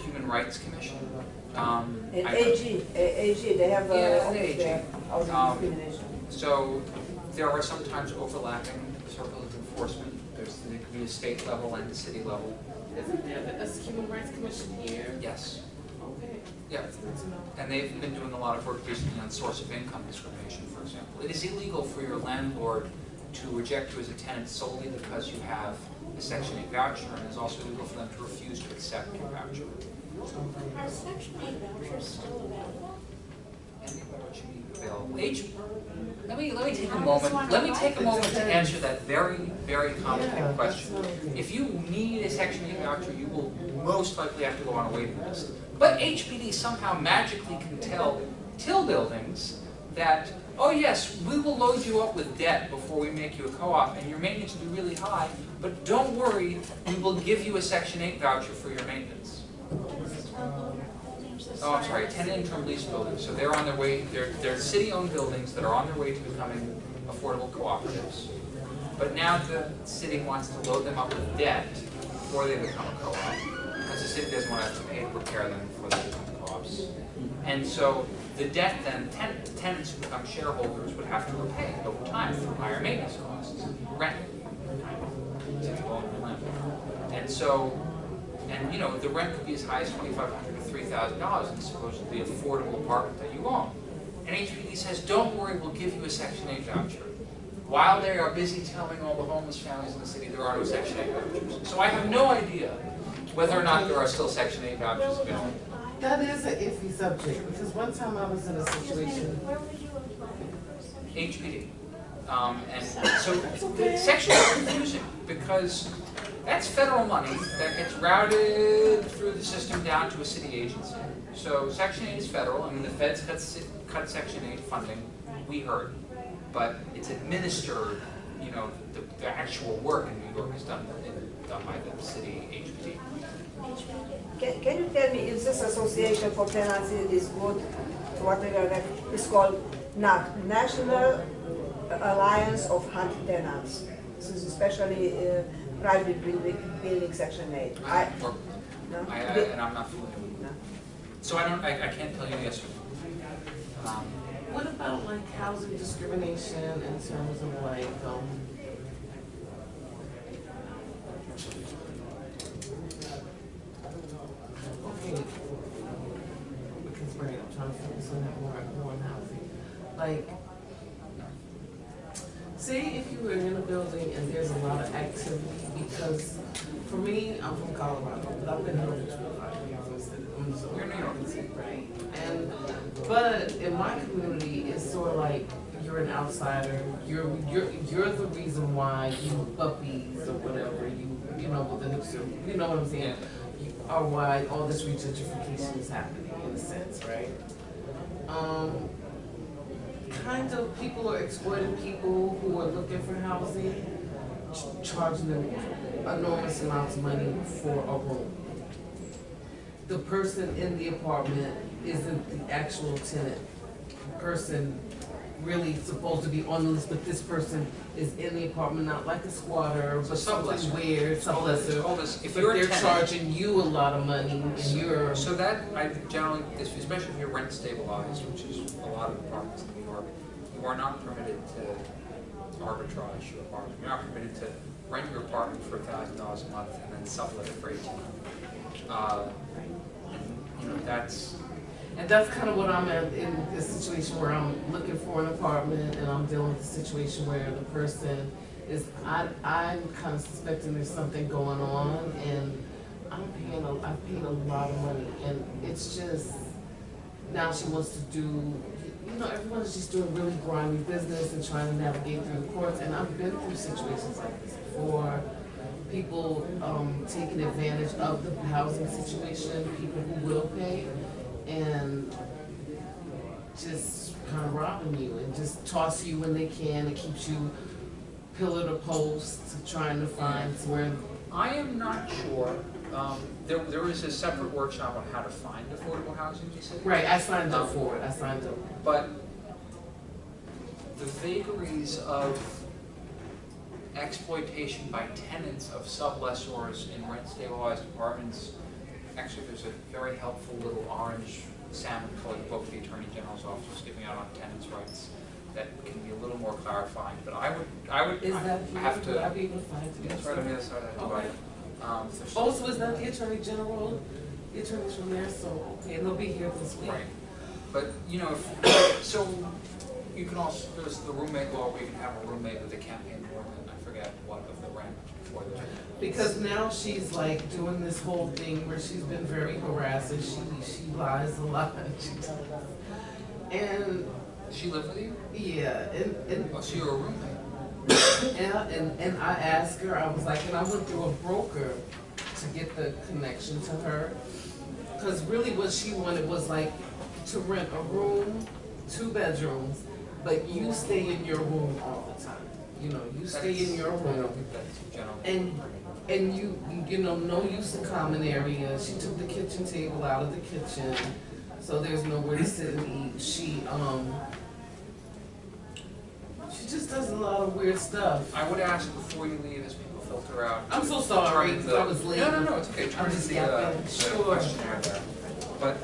S1: Human Rights Commission.
S2: And AG, they have
S1: Yeah,
S2: office
S1: AG.
S2: there, housing discrimination.
S1: So there are sometimes overlapping circles of enforcement. There could be a state level and a city level.
S3: Isn't there a human rights commission here?
S1: Yes.
S3: Okay.
S1: Yeah.
S3: That's good to know.
S1: And they've been doing a lot of work recently on source of income discrimination, for example. It is illegal for your landlord to reject you as a tenant solely because you have a Section 8 voucher, and it's also illegal for them to refuse to accept your voucher.
S5: Are Section 8 vouchers still available?
S1: And what you mean available? Let me take a
S5: I
S1: moment.
S5: just wanna
S1: Let me
S5: know.
S1: take a moment to answer that very, very complicated
S3: Yeah,
S1: question.
S3: that's what I think.
S1: If you need a Section 8 voucher, you will most likely have to go on a waiting list. But HPD somehow magically can tell buildings that, oh yes, we will load you up with debt before we make you a co-op, and your maintenance will be really high, but don't worry, we will give you a Section 8 voucher for your maintenance. Oh, I'm sorry, tenant interim lease buildings, so they're on their way, they're city-owned buildings that are on their way to becoming affordable cooperatives. But now the city wants to load them up with debt before they become a co-op, because the city doesn't want to have to pay to repair them before they become co-ops. And so the debt then, tenants who become shareholders would have to repay over time through higher maintenance costs, rent. And so, and you know, the rent could be as high as $2,500 to $3,000 in supposedly affordable apartment that you own. And HPD says, don't worry, we'll give you a Section 8 voucher. While they are busy telling all the homeless families in the city there are no Section 8 vouchers. So I have no idea whether or not there are still Section 8 vouchers available.
S3: That is an iffy subject because one time I was in a
S5: Excuse me,
S3: situation.
S5: where would you apply for Section 8?
S1: HPD. And so Section 8 is confusing because that's federal money that gets routed through the system down to a city agency. So Section 8 is federal. I mean, the feds cut Section 8 funding, we heard. But it's administered, you know, the actual work in New York is done by the city HPD.
S2: Can you tell me if this association for tenancy is good, whatever that is called NAC, National Alliance of Hunt Tenants? This is especially private building Section 8. No?
S1: And I'm not familiar with it.
S2: No.
S1: So I can't tell you yes or no.
S3: What about like housing discrimination in terms of like okay, because right, I'm trying to focus on that more on housing. Like, say if you were in a building and there's a lot of activity, because for me, I'm from Colorado, but I've been here over 25 years.
S1: You're in New York.
S3: Right. But in my community, it's sort of like you're an outsider. You're the reason why you puppies or whatever you know with the you know what I'm saying. You are why all this regentrification is happening in a sense, right? Kind of people are exploiting people who are looking for housing, charging them enormous amounts of money for a room. The person in the apartment isn't the actual tenant. Person really supposed to be on the list, but this person is in the apartment, not like a squatter, but something weird, sublessor.
S1: If
S3: But
S1: you're a
S3: they're
S1: tenant,
S3: charging you a lot of money, and you're.
S1: so that I generally, especially if you're rent stabilized, which is a lot of apartments in New York, you are not permitted to arbitrage your apartment. You're not permitted to rent your apartment for $1,000 a month and then sublet it for $1,800. And you know that's
S3: And that's kind of what I'm at in this situation where I'm looking for an apartment and I'm dealing with a situation where the person is, I'm kind of suspecting there's something going on, and I've paid a lot of money, and it's just, now she wants to do, you know, everyone's just doing really grimy business and trying to navigate through the courts, and I've been through situations like this before. People taking advantage of the housing situation, people who will pay, and just kind of robbing you and just toss you when they can. It keeps you pillar to post, trying to find where.
S1: I am not sure. There is a separate workshop on how to find affordable housing, you said?
S3: Right, I signed up for it. I signed up.
S1: But the vagaries of exploitation by tenants of sublessors in rent-stabilized apartments. Actually, there's a very helpful little orange salmon-colored book the Attorney General's office is giving out on tenants' rights that can be a little more clarifying. But I would
S3: Is that
S1: have
S3: would I
S1: to.
S3: be able to find it?
S1: It's right on the other side of that divide. There's-
S3: Oh, so is that the Attorney General? The attorney's from there, so, okay, and they'll be here this week.
S1: Right. But, you know, so you can also, there's the roommate law where you can have a roommate with a campaign more than, I forget what, of the rent for the.
S3: Because now she's like doing this whole thing where she's been very harassing, she lies a lot. And,
S1: Does she live with you?
S3: yeah, and
S1: Oh, so you're a roommate?
S3: And I asked her, I was like, and I went through a broker to get the connection to her. Cause really what she wanted was like to rent a room, 2 bedrooms, but you stay in your room all the time. You know, you stay in your
S1: I don't
S3: room.
S1: think that's general.
S3: And you know, no use of common areas. She took the kitchen table out of the kitchen, so there's nowhere to sit and eat. She just does a lot of weird stuff.
S1: I would ask before you leave, as people filter out.
S3: I'm so sorry,
S1: turn
S3: 'cause
S1: the-
S3: I was late.
S1: No, it's okay. Turn
S3: just
S1: the
S3: got there. Sure.
S1: questionnaire there. But,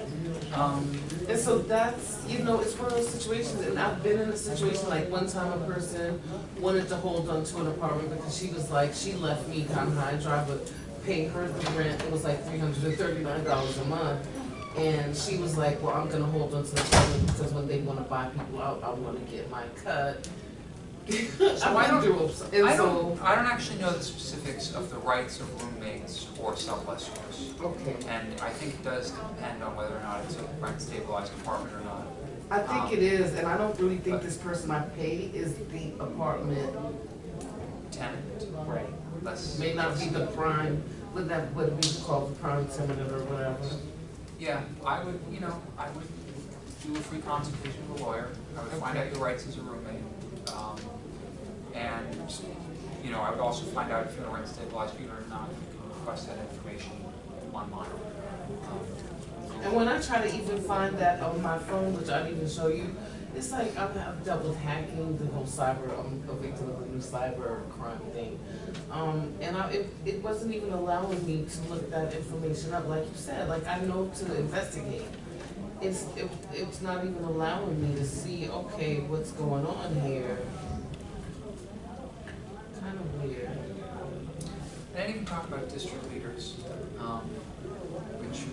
S3: And so that's, you know, it's one of those situations, and I've been in a situation like one time a person wanted to hold on to an apartment because she was like, she left me kind of high and dry, but pay her the rent, it was like $339 a month. And she was like, well, I'm gonna hold on to the apartment because when they wanna buy people out, I wanna get my cut.
S1: So I don't-
S3: And
S1: I
S3: so,
S1: don't actually know the specifics of the rights of roommates or sublessors.
S3: okay,
S1: And I think it does depend on whether or not it's a rent-stabilized apartment or not.
S3: I think it is, and I don't really think this person I pay is the apartment.
S1: Tenant,
S3: Right.
S1: less.
S3: May not be the prime, would that, what we call the prime tenant or whatever.
S1: Yeah, I would do a free consultation with a lawyer. I would find out your rights as a roommate. And, you know, I would also find out if you're in a rent-stabilized unit or not. You can request that information online.
S3: And when I try to even find that on my phone, which I didn't even show you, it's like I've dealt with hacking, the whole cyber, I'm a victim of the new cyber crime thing. And it wasn't even allowing me to look that information up, like you said, like I know to investigate. It's not even allowing me to see, okay, what's going on here. Kind of weird.
S1: I didn't even talk about district leaders, which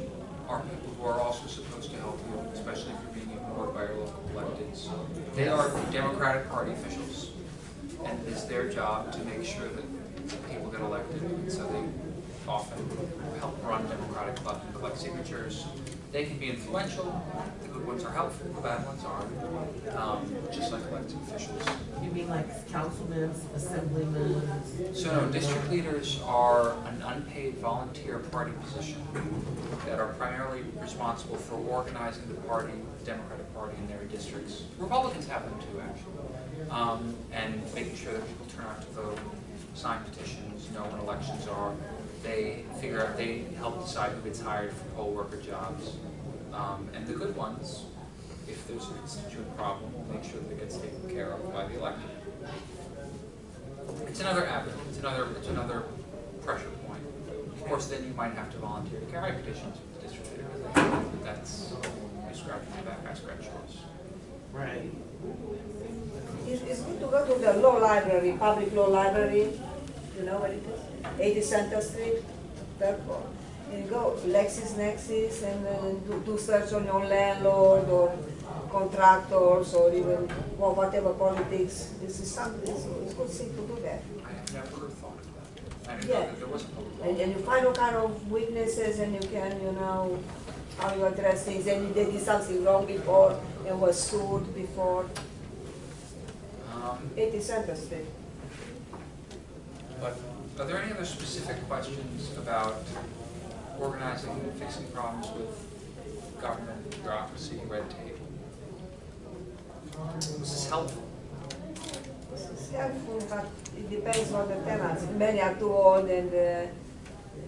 S1: are people who are also supposed to help you, especially if you're being ignored by your local electeds. They are Democratic Party officials, and it is their job to make sure that people get elected, and so they often help run Democratic clubs and collect signatures. They can be influential, the good ones are helpful, the bad ones aren't, just like elected officials.
S3: You mean like councilmen, assemblymen?
S1: So no, district leaders are an unpaid volunteer party position that are primarily responsible for organizing the party, the Democratic Party in their districts. Republicans have them too, actually. And making sure that people turn out to vote, sign petitions, know when elections are. They figure out, they help decide who gets hired for poll worker jobs. And the good ones, if there's a constituent problem, will make sure that it gets taken care of by the elected. It's another avenue, it's another pressure point. Of course, then you might have to volunteer to carry petitions with the district leader, but that's, you scratch my back, I scratch yours.
S3: Right.
S2: It's good to go to the law library, public law library, you know what it is? 80 Center Street, third floor. And go LexisNexis and do search on your landlord or contractors or even whatever politics. This is something, it's a good thing to do that.
S1: I have never thought of that. I didn't
S2: Yeah.
S1: know that there was a public law.
S2: And you find all kind of weaknesses and you can, how you address things. And they did something wrong before and was sued before.
S1: Um,
S2: 80 Center Street.
S1: But are there any other specific questions about organizing and fixing problems with government, bureaucracy, red tape? Was this helpful?
S2: It's helpful, but it depends on the tenants. Many are too old and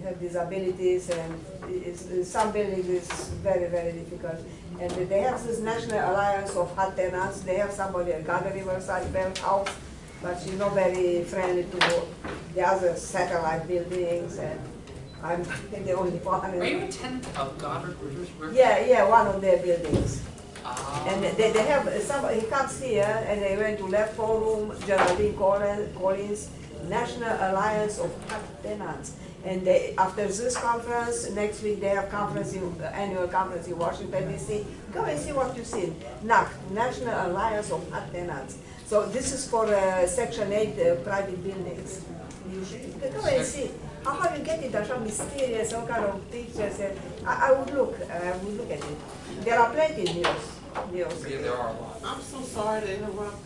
S2: have disabilities, and some buildings is very, very difficult. And they have this National Alliance of Hot Tenants. They have somebody at Garden Riverside Bell House, but she's not very friendly to the other satellite buildings, and I'm the only one.
S1: Are you a tenant of Goddard River?
S2: Yeah, one of their buildings.
S1: Ah.
S2: And they have somebody, he comes here and they went to Left Forum, Geraldine Collins, National Alliance of Hot Tenants. And they, after this conference, next week they have annual conference in Washington DC. Go and see what you see. NAC, National Alliance of Hot Tenants. So this is for Section 8 private buildings. You should go and see. How you get it? There's some mysterious, some kind of pictures. And I would look at it. There are plenty of news.
S1: Yeah, there are a lot.
S3: I'm so sorry to interrupt.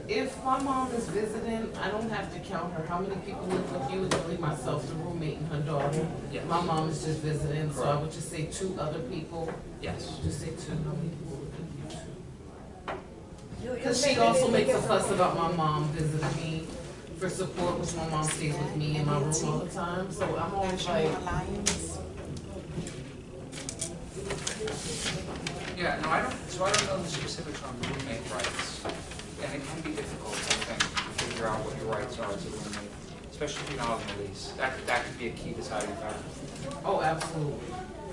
S3: If my mom is visiting, I don't have to count her. How many people live with you? It's only myself, the roommate, and her daughter.
S1: Yes.
S3: My mom is just visiting, so I would just say 2 other people.
S1: Yes.
S3: Just say 2. How many people live with you? 2?
S2: You
S3: Because she also makes a fuss about my mom visiting me for support, which my mom stays with me in my room all the time. So I'm always like,
S1: Yeah, no, I don't know the specifics on roommate rights. And it can be difficult, I think, to figure out what your rights are as a roommate, especially if you're not on the lease. That could be a key deciding factor.
S3: oh, absolutely.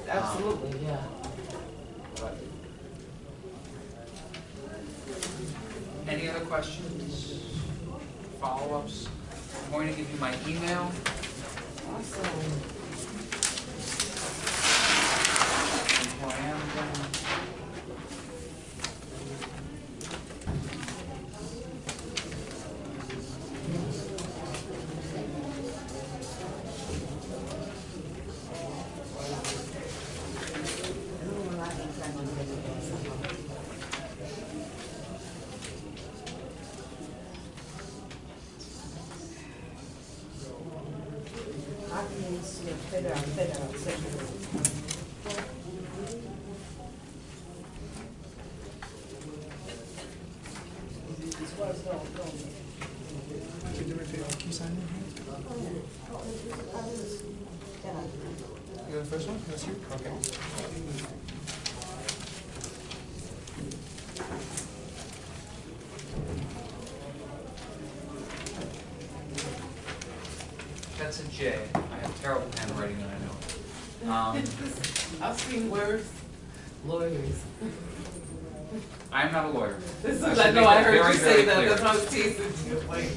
S3: Absolutely, yeah.
S1: But any other questions, follow-ups? I'm going to give you my email.
S3: Awesome.
S1: Who I am again.
S2: Federal section. This was no.
S9: Can you sign in? You got the first one? That's you? Okay.
S1: That's a J. I have terrible handwriting and I know it.
S3: I've seen worse lawyers.
S1: I'm not a lawyer.
S3: This is,
S1: I
S3: I
S1: should
S3: know,
S1: make
S3: I
S1: that
S3: heard
S1: very,
S3: you
S1: very
S3: say that,
S1: clear.
S3: that's why I was teasing you, like.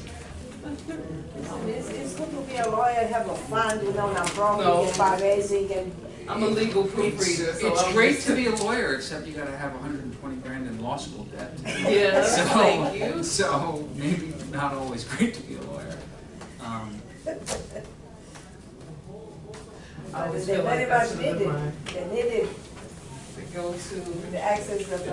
S2: It's good to be a lawyer, have a fund, non-profit,
S3: No.
S2: and fundraising, and
S3: I'm a legal proofreader, so
S1: It's
S3: I'm
S1: great
S3: just-
S1: to be a lawyer, except you gotta have 120 grand in law school debt.
S3: Yeah,
S1: So-
S3: thank you.
S1: So maybe not always great to be a lawyer.
S3: I just
S2: they
S3: feel like
S2: very
S3: that
S2: much
S3: should
S2: need
S3: have been
S2: it.
S3: mine.
S2: They need it,
S3: To go to,
S2: the access of,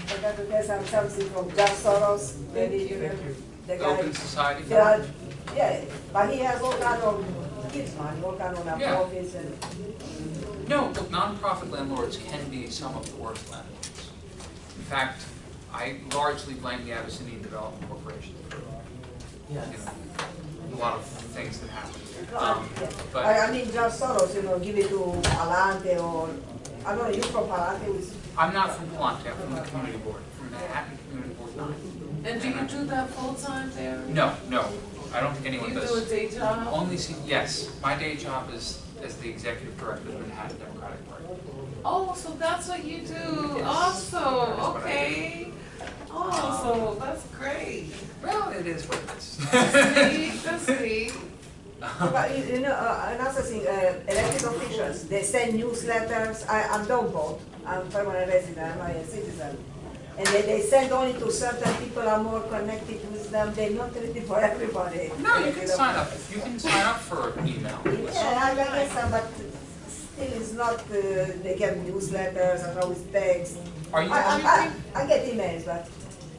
S2: I got to get something from George Soros, maybe, the guy.
S1: Open society.
S2: Yeah, but he has all kind of kids money, all kind of
S1: Yeah.
S2: nonprofits and.
S1: No, look, nonprofit landlords can be some of the worst landlords. In fact, I largely blame the Abyssinian Development Corporation for,
S3: yes.
S1: a lot of things that happen. But
S2: I mean, George Soros, give it to Palante or, I don't know, you from Palante with.
S1: I'm not from Palante, I'm from the community board, from Manhattan Community Board 9.
S3: And do you do that full-time there?
S1: No, I don't think anyone
S3: You
S1: does.
S3: do a day job?
S1: Only, yes, my day job is as the executive director of the Manhattan Democratic Party.
S3: Oh, so that's what you do, awesome,
S1: what I do.
S3: okay. Oh, so that's great.
S1: Well, it is what it is.
S3: That's neat, that's neat.
S2: But you know, another thing, elected officials, they send newsletters. I don't vote. I'm permanent resident. I'm a citizen. And they send only to certain people who are more connected with them. They're not ready for everybody.
S1: No, you can sign up. You can sign up for email.
S2: Yeah, I guess so, but still it's not, they get newsletters and always text.
S1: Are you
S2: I get emails, but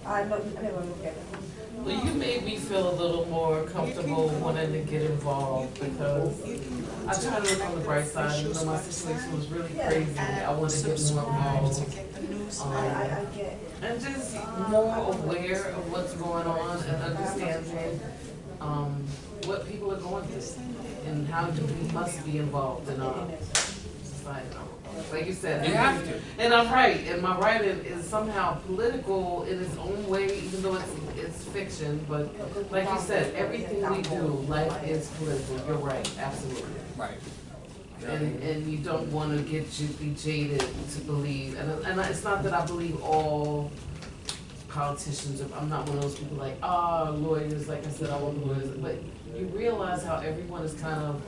S2: I never look at them.
S3: Well, you made me feel a little more comfortable wanting to get involved because I try to look on the bright side, even though my situation was really crazy. I want to get more involved.
S2: I get.
S3: And just more aware of what's going on and understanding what people are going through and how we must be involved in society. Like you said,
S1: You have to.
S3: And I'm right, and my writing is somehow political in its own way, even though it's fiction. But like you said, everything we do, life is political. You're right, absolutely.
S1: Right.
S3: And you don't want to be jaded to believe, and it's not that I believe all politicians. I'm not one of those people like, lawyers. Like I said, I want lawyers, but you realize how everyone is kind of.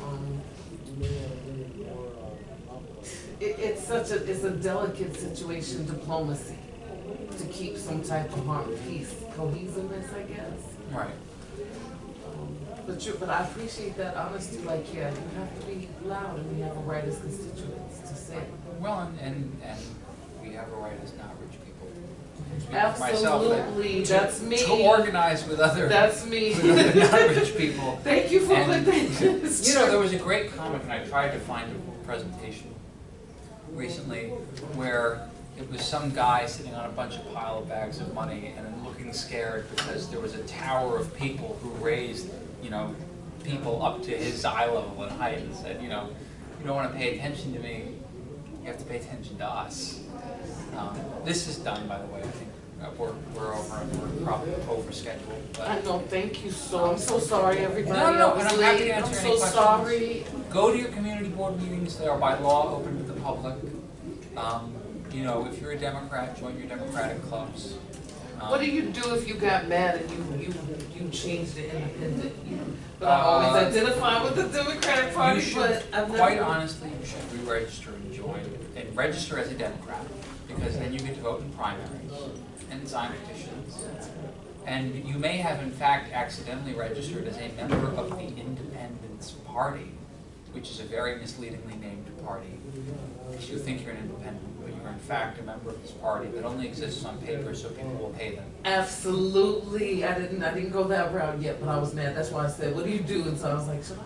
S3: It's a delicate situation, diplomacy, to keep some type of peace, cohesiveness, I guess.
S1: Right.
S3: But I appreciate that honesty. Like, yeah, you have to be loud, and we have a right as constituents to say.
S1: Well, and we have a right as not rich people. Speaking for myself,
S3: Absolutely, that's me.
S1: To organize with other.
S3: That's me.
S1: With other not rich people.
S3: Thank you for
S1: And,
S3: putting
S1: you know, there was a great comic, and I tried to find a presentation recently where it was some guy sitting on a bunch of pile of bags of money and looking scared because there was a tower of people who raised, you know, people up to his eye level in height and said, you know, you don't want to pay attention to me, you have to pay attention to us. This is done, by the way. I think we're over and we're probably over scheduled. But
S3: I know. Thank you so. I'm so sorry, everybody.
S1: No,
S3: I was
S1: and I'm happy to
S3: late.
S1: answer
S3: I'm
S1: any
S3: so
S1: questions.
S3: sorry.
S1: Go to your community board meetings. They are by law open to the public. You know, if you're a Democrat, join your Democratic clubs.
S3: What do you do if you got mad and you changed to independent? But I always identify with the Democratic Party.
S1: You should,
S3: but I've never.
S1: quite honestly, you should re-register and join, and register as a Democrat, because then you get to vote in primaries and sign petitions. And you may have, in fact, accidentally registered as a member of the Independence Party, which is a very misleadingly named party. Because you think you're an independent, but you're in fact a member of this party that only exists on paper so people will pay them.
S3: Absolutely. I didn't go that route yet, but I was mad. That's why I said, what do you do? And so I was like, should I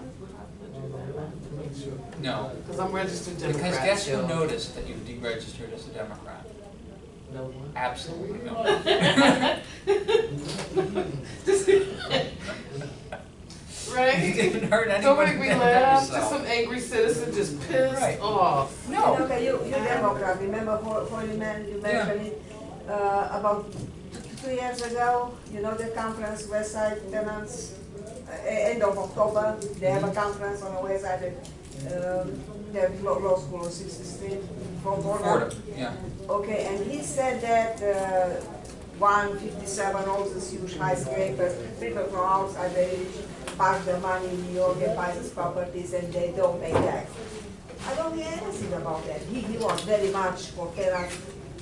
S3: do that? I have to make sure.
S1: No.
S3: Because I'm registered Democrat.
S1: Because guess who
S3: still.
S1: noticed that you deregistered as a Democrat?
S3: No one.
S1: Absolutely no one.
S3: Right?
S1: You didn't hurt anybody.
S3: Don't make me
S1: but
S3: laugh. Just
S1: yourself.
S3: some angry citizen just pissed
S1: Right.
S3: off.
S1: No.
S2: Okay, you Democrat, remember Holy Man, you mentioned it, about 2 years ago, you know the conference, West Side Tenants, end of October, they have a conference on the West Side, they have law school on 60th Street, from
S1: Fordham, yeah.
S2: Okay, and he said that 157, all these huge skyscrapers, people from outside, they park their money in New York and buy these properties and they don't pay tax. I don't hear anything about that. He was very much for tenants.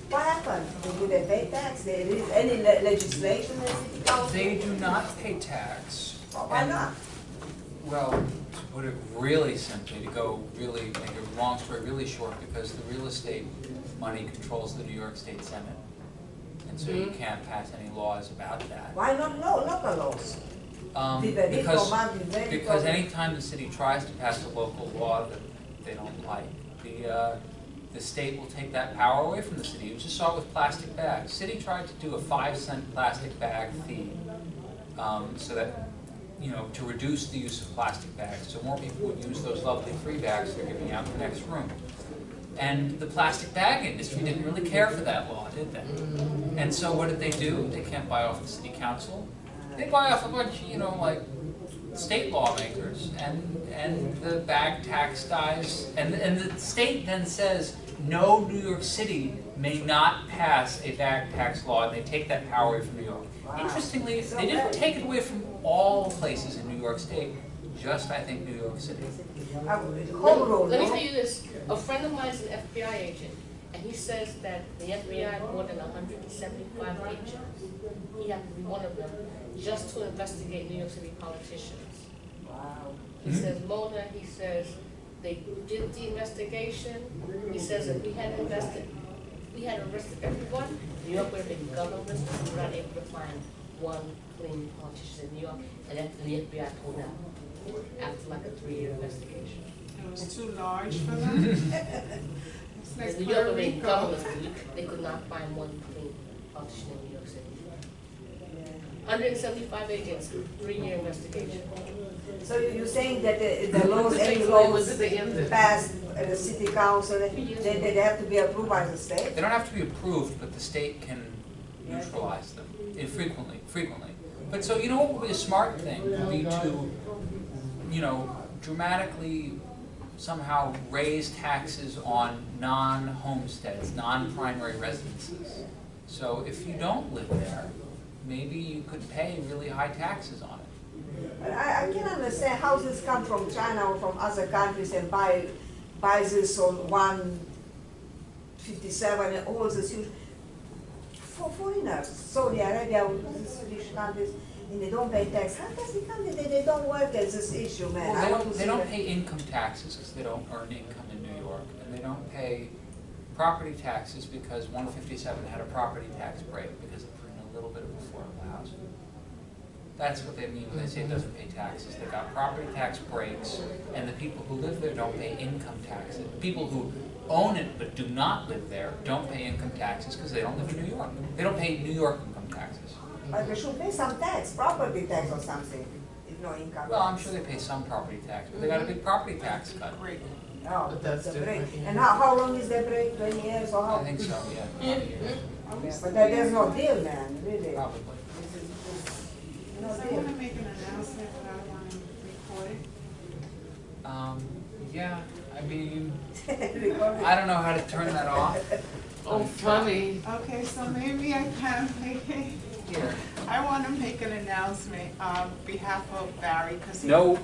S2: What happened? Do they pay tax? There is any legislation in the city council?
S1: They do not pay tax.
S2: Why not?
S1: Well, to put it really simply, to go really, make a long story really short, because the real estate money controls the New York State Senate. And so you can't pass any laws about that.
S2: Why not local laws?
S1: Because anytime the city tries to pass a local law that they don't like, the state will take that power away from the city. You just saw it with plastic bags. City tried to do a 5-cent plastic bag fee so that, you know, to reduce the use of plastic bags, so more people would use those lovely free bags they're giving out in the next room. And the plastic bag industry didn't really care for that law, did they? And so what did they do? They can't buy off the city council. They buy off a bunch of, you know, like, state lawmakers, and the bag tax dies, and the state then says, no, New York City may not pass a bag tax law, and they take that power away from New York. Interestingly, they didn't take it away from all places in New York State, just, I think, New York City.
S2: Home rule,
S10: Let me
S2: no?
S10: tell you this, a friend of mine is an FBI agent, and he says that the FBI had more than 175 agents. He happened to be one of them, just to investigate New York City politicians.
S2: Wow.
S10: He says, Mona, he says, they did the investigation. He says if we had arrested everyone, New York would have been government, we were not able to find one clean politician in New York, and then the FBI pulled out after like a 3-year investigation.
S11: It was too large for them. It's like
S10: And New York
S11: Puerto
S10: would have been
S11: Rico.
S10: government, they could not find one clean politician in New York City. 175 agents, 3-year investigation.
S2: So you're saying that the laws, any
S3: Basically, when
S2: laws
S3: did they end it?
S2: passed at the city council, they have to be approved by the state?
S1: They don't have to be approved, but the state can neutralize them frequently. But so, you know what would be a smart thing would be to, you know, dramatically somehow raise taxes on non-homesteads, non-primary residences. So if you don't live there, maybe you could pay really high taxes on it.
S2: But I can understand how this come from China or from other countries and buy this on 157 and all this huge, for foreigners, Saudi Arabia, these rich countries, and they don't pay tax. How does it come that they don't work at this issue, man? I want to
S1: They
S2: see
S1: don't
S2: that.
S1: pay income taxes because they don't earn income in New York, and they don't pay property taxes because 157 had a property tax break because it put in a little bit of affordable housing. That's what they mean when they say it doesn't pay taxes. They got property tax breaks, and the people who live there don't pay income taxes. People who own it but do not live there don't pay income taxes because they don't live in New York. They don't pay New York income taxes.
S2: But they should pay some tax, property tax or something, if no income.
S1: Well, I'm sure they pay some property tax, but they got a big property tax cut.
S11: Great.
S2: Oh,
S3: But that's
S2: the break.
S3: different.
S2: And how long is the break, 20 years or how?
S1: I think so, yeah. 20 years,
S2: Yeah, but there's no deal, man, really.
S1: probably.
S2: No
S11: So I
S2: deal.
S11: want to make an announcement, but I want to record it.
S1: Yeah, I mean,
S2: Record it.
S1: I don't know how to turn that off.
S3: Oh, funny.
S11: Okay, so maybe I can make it.
S1: Here.
S11: I want to make an announcement on behalf of Barry, because
S1: No.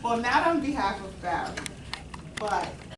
S11: well, not on behalf of Barry, but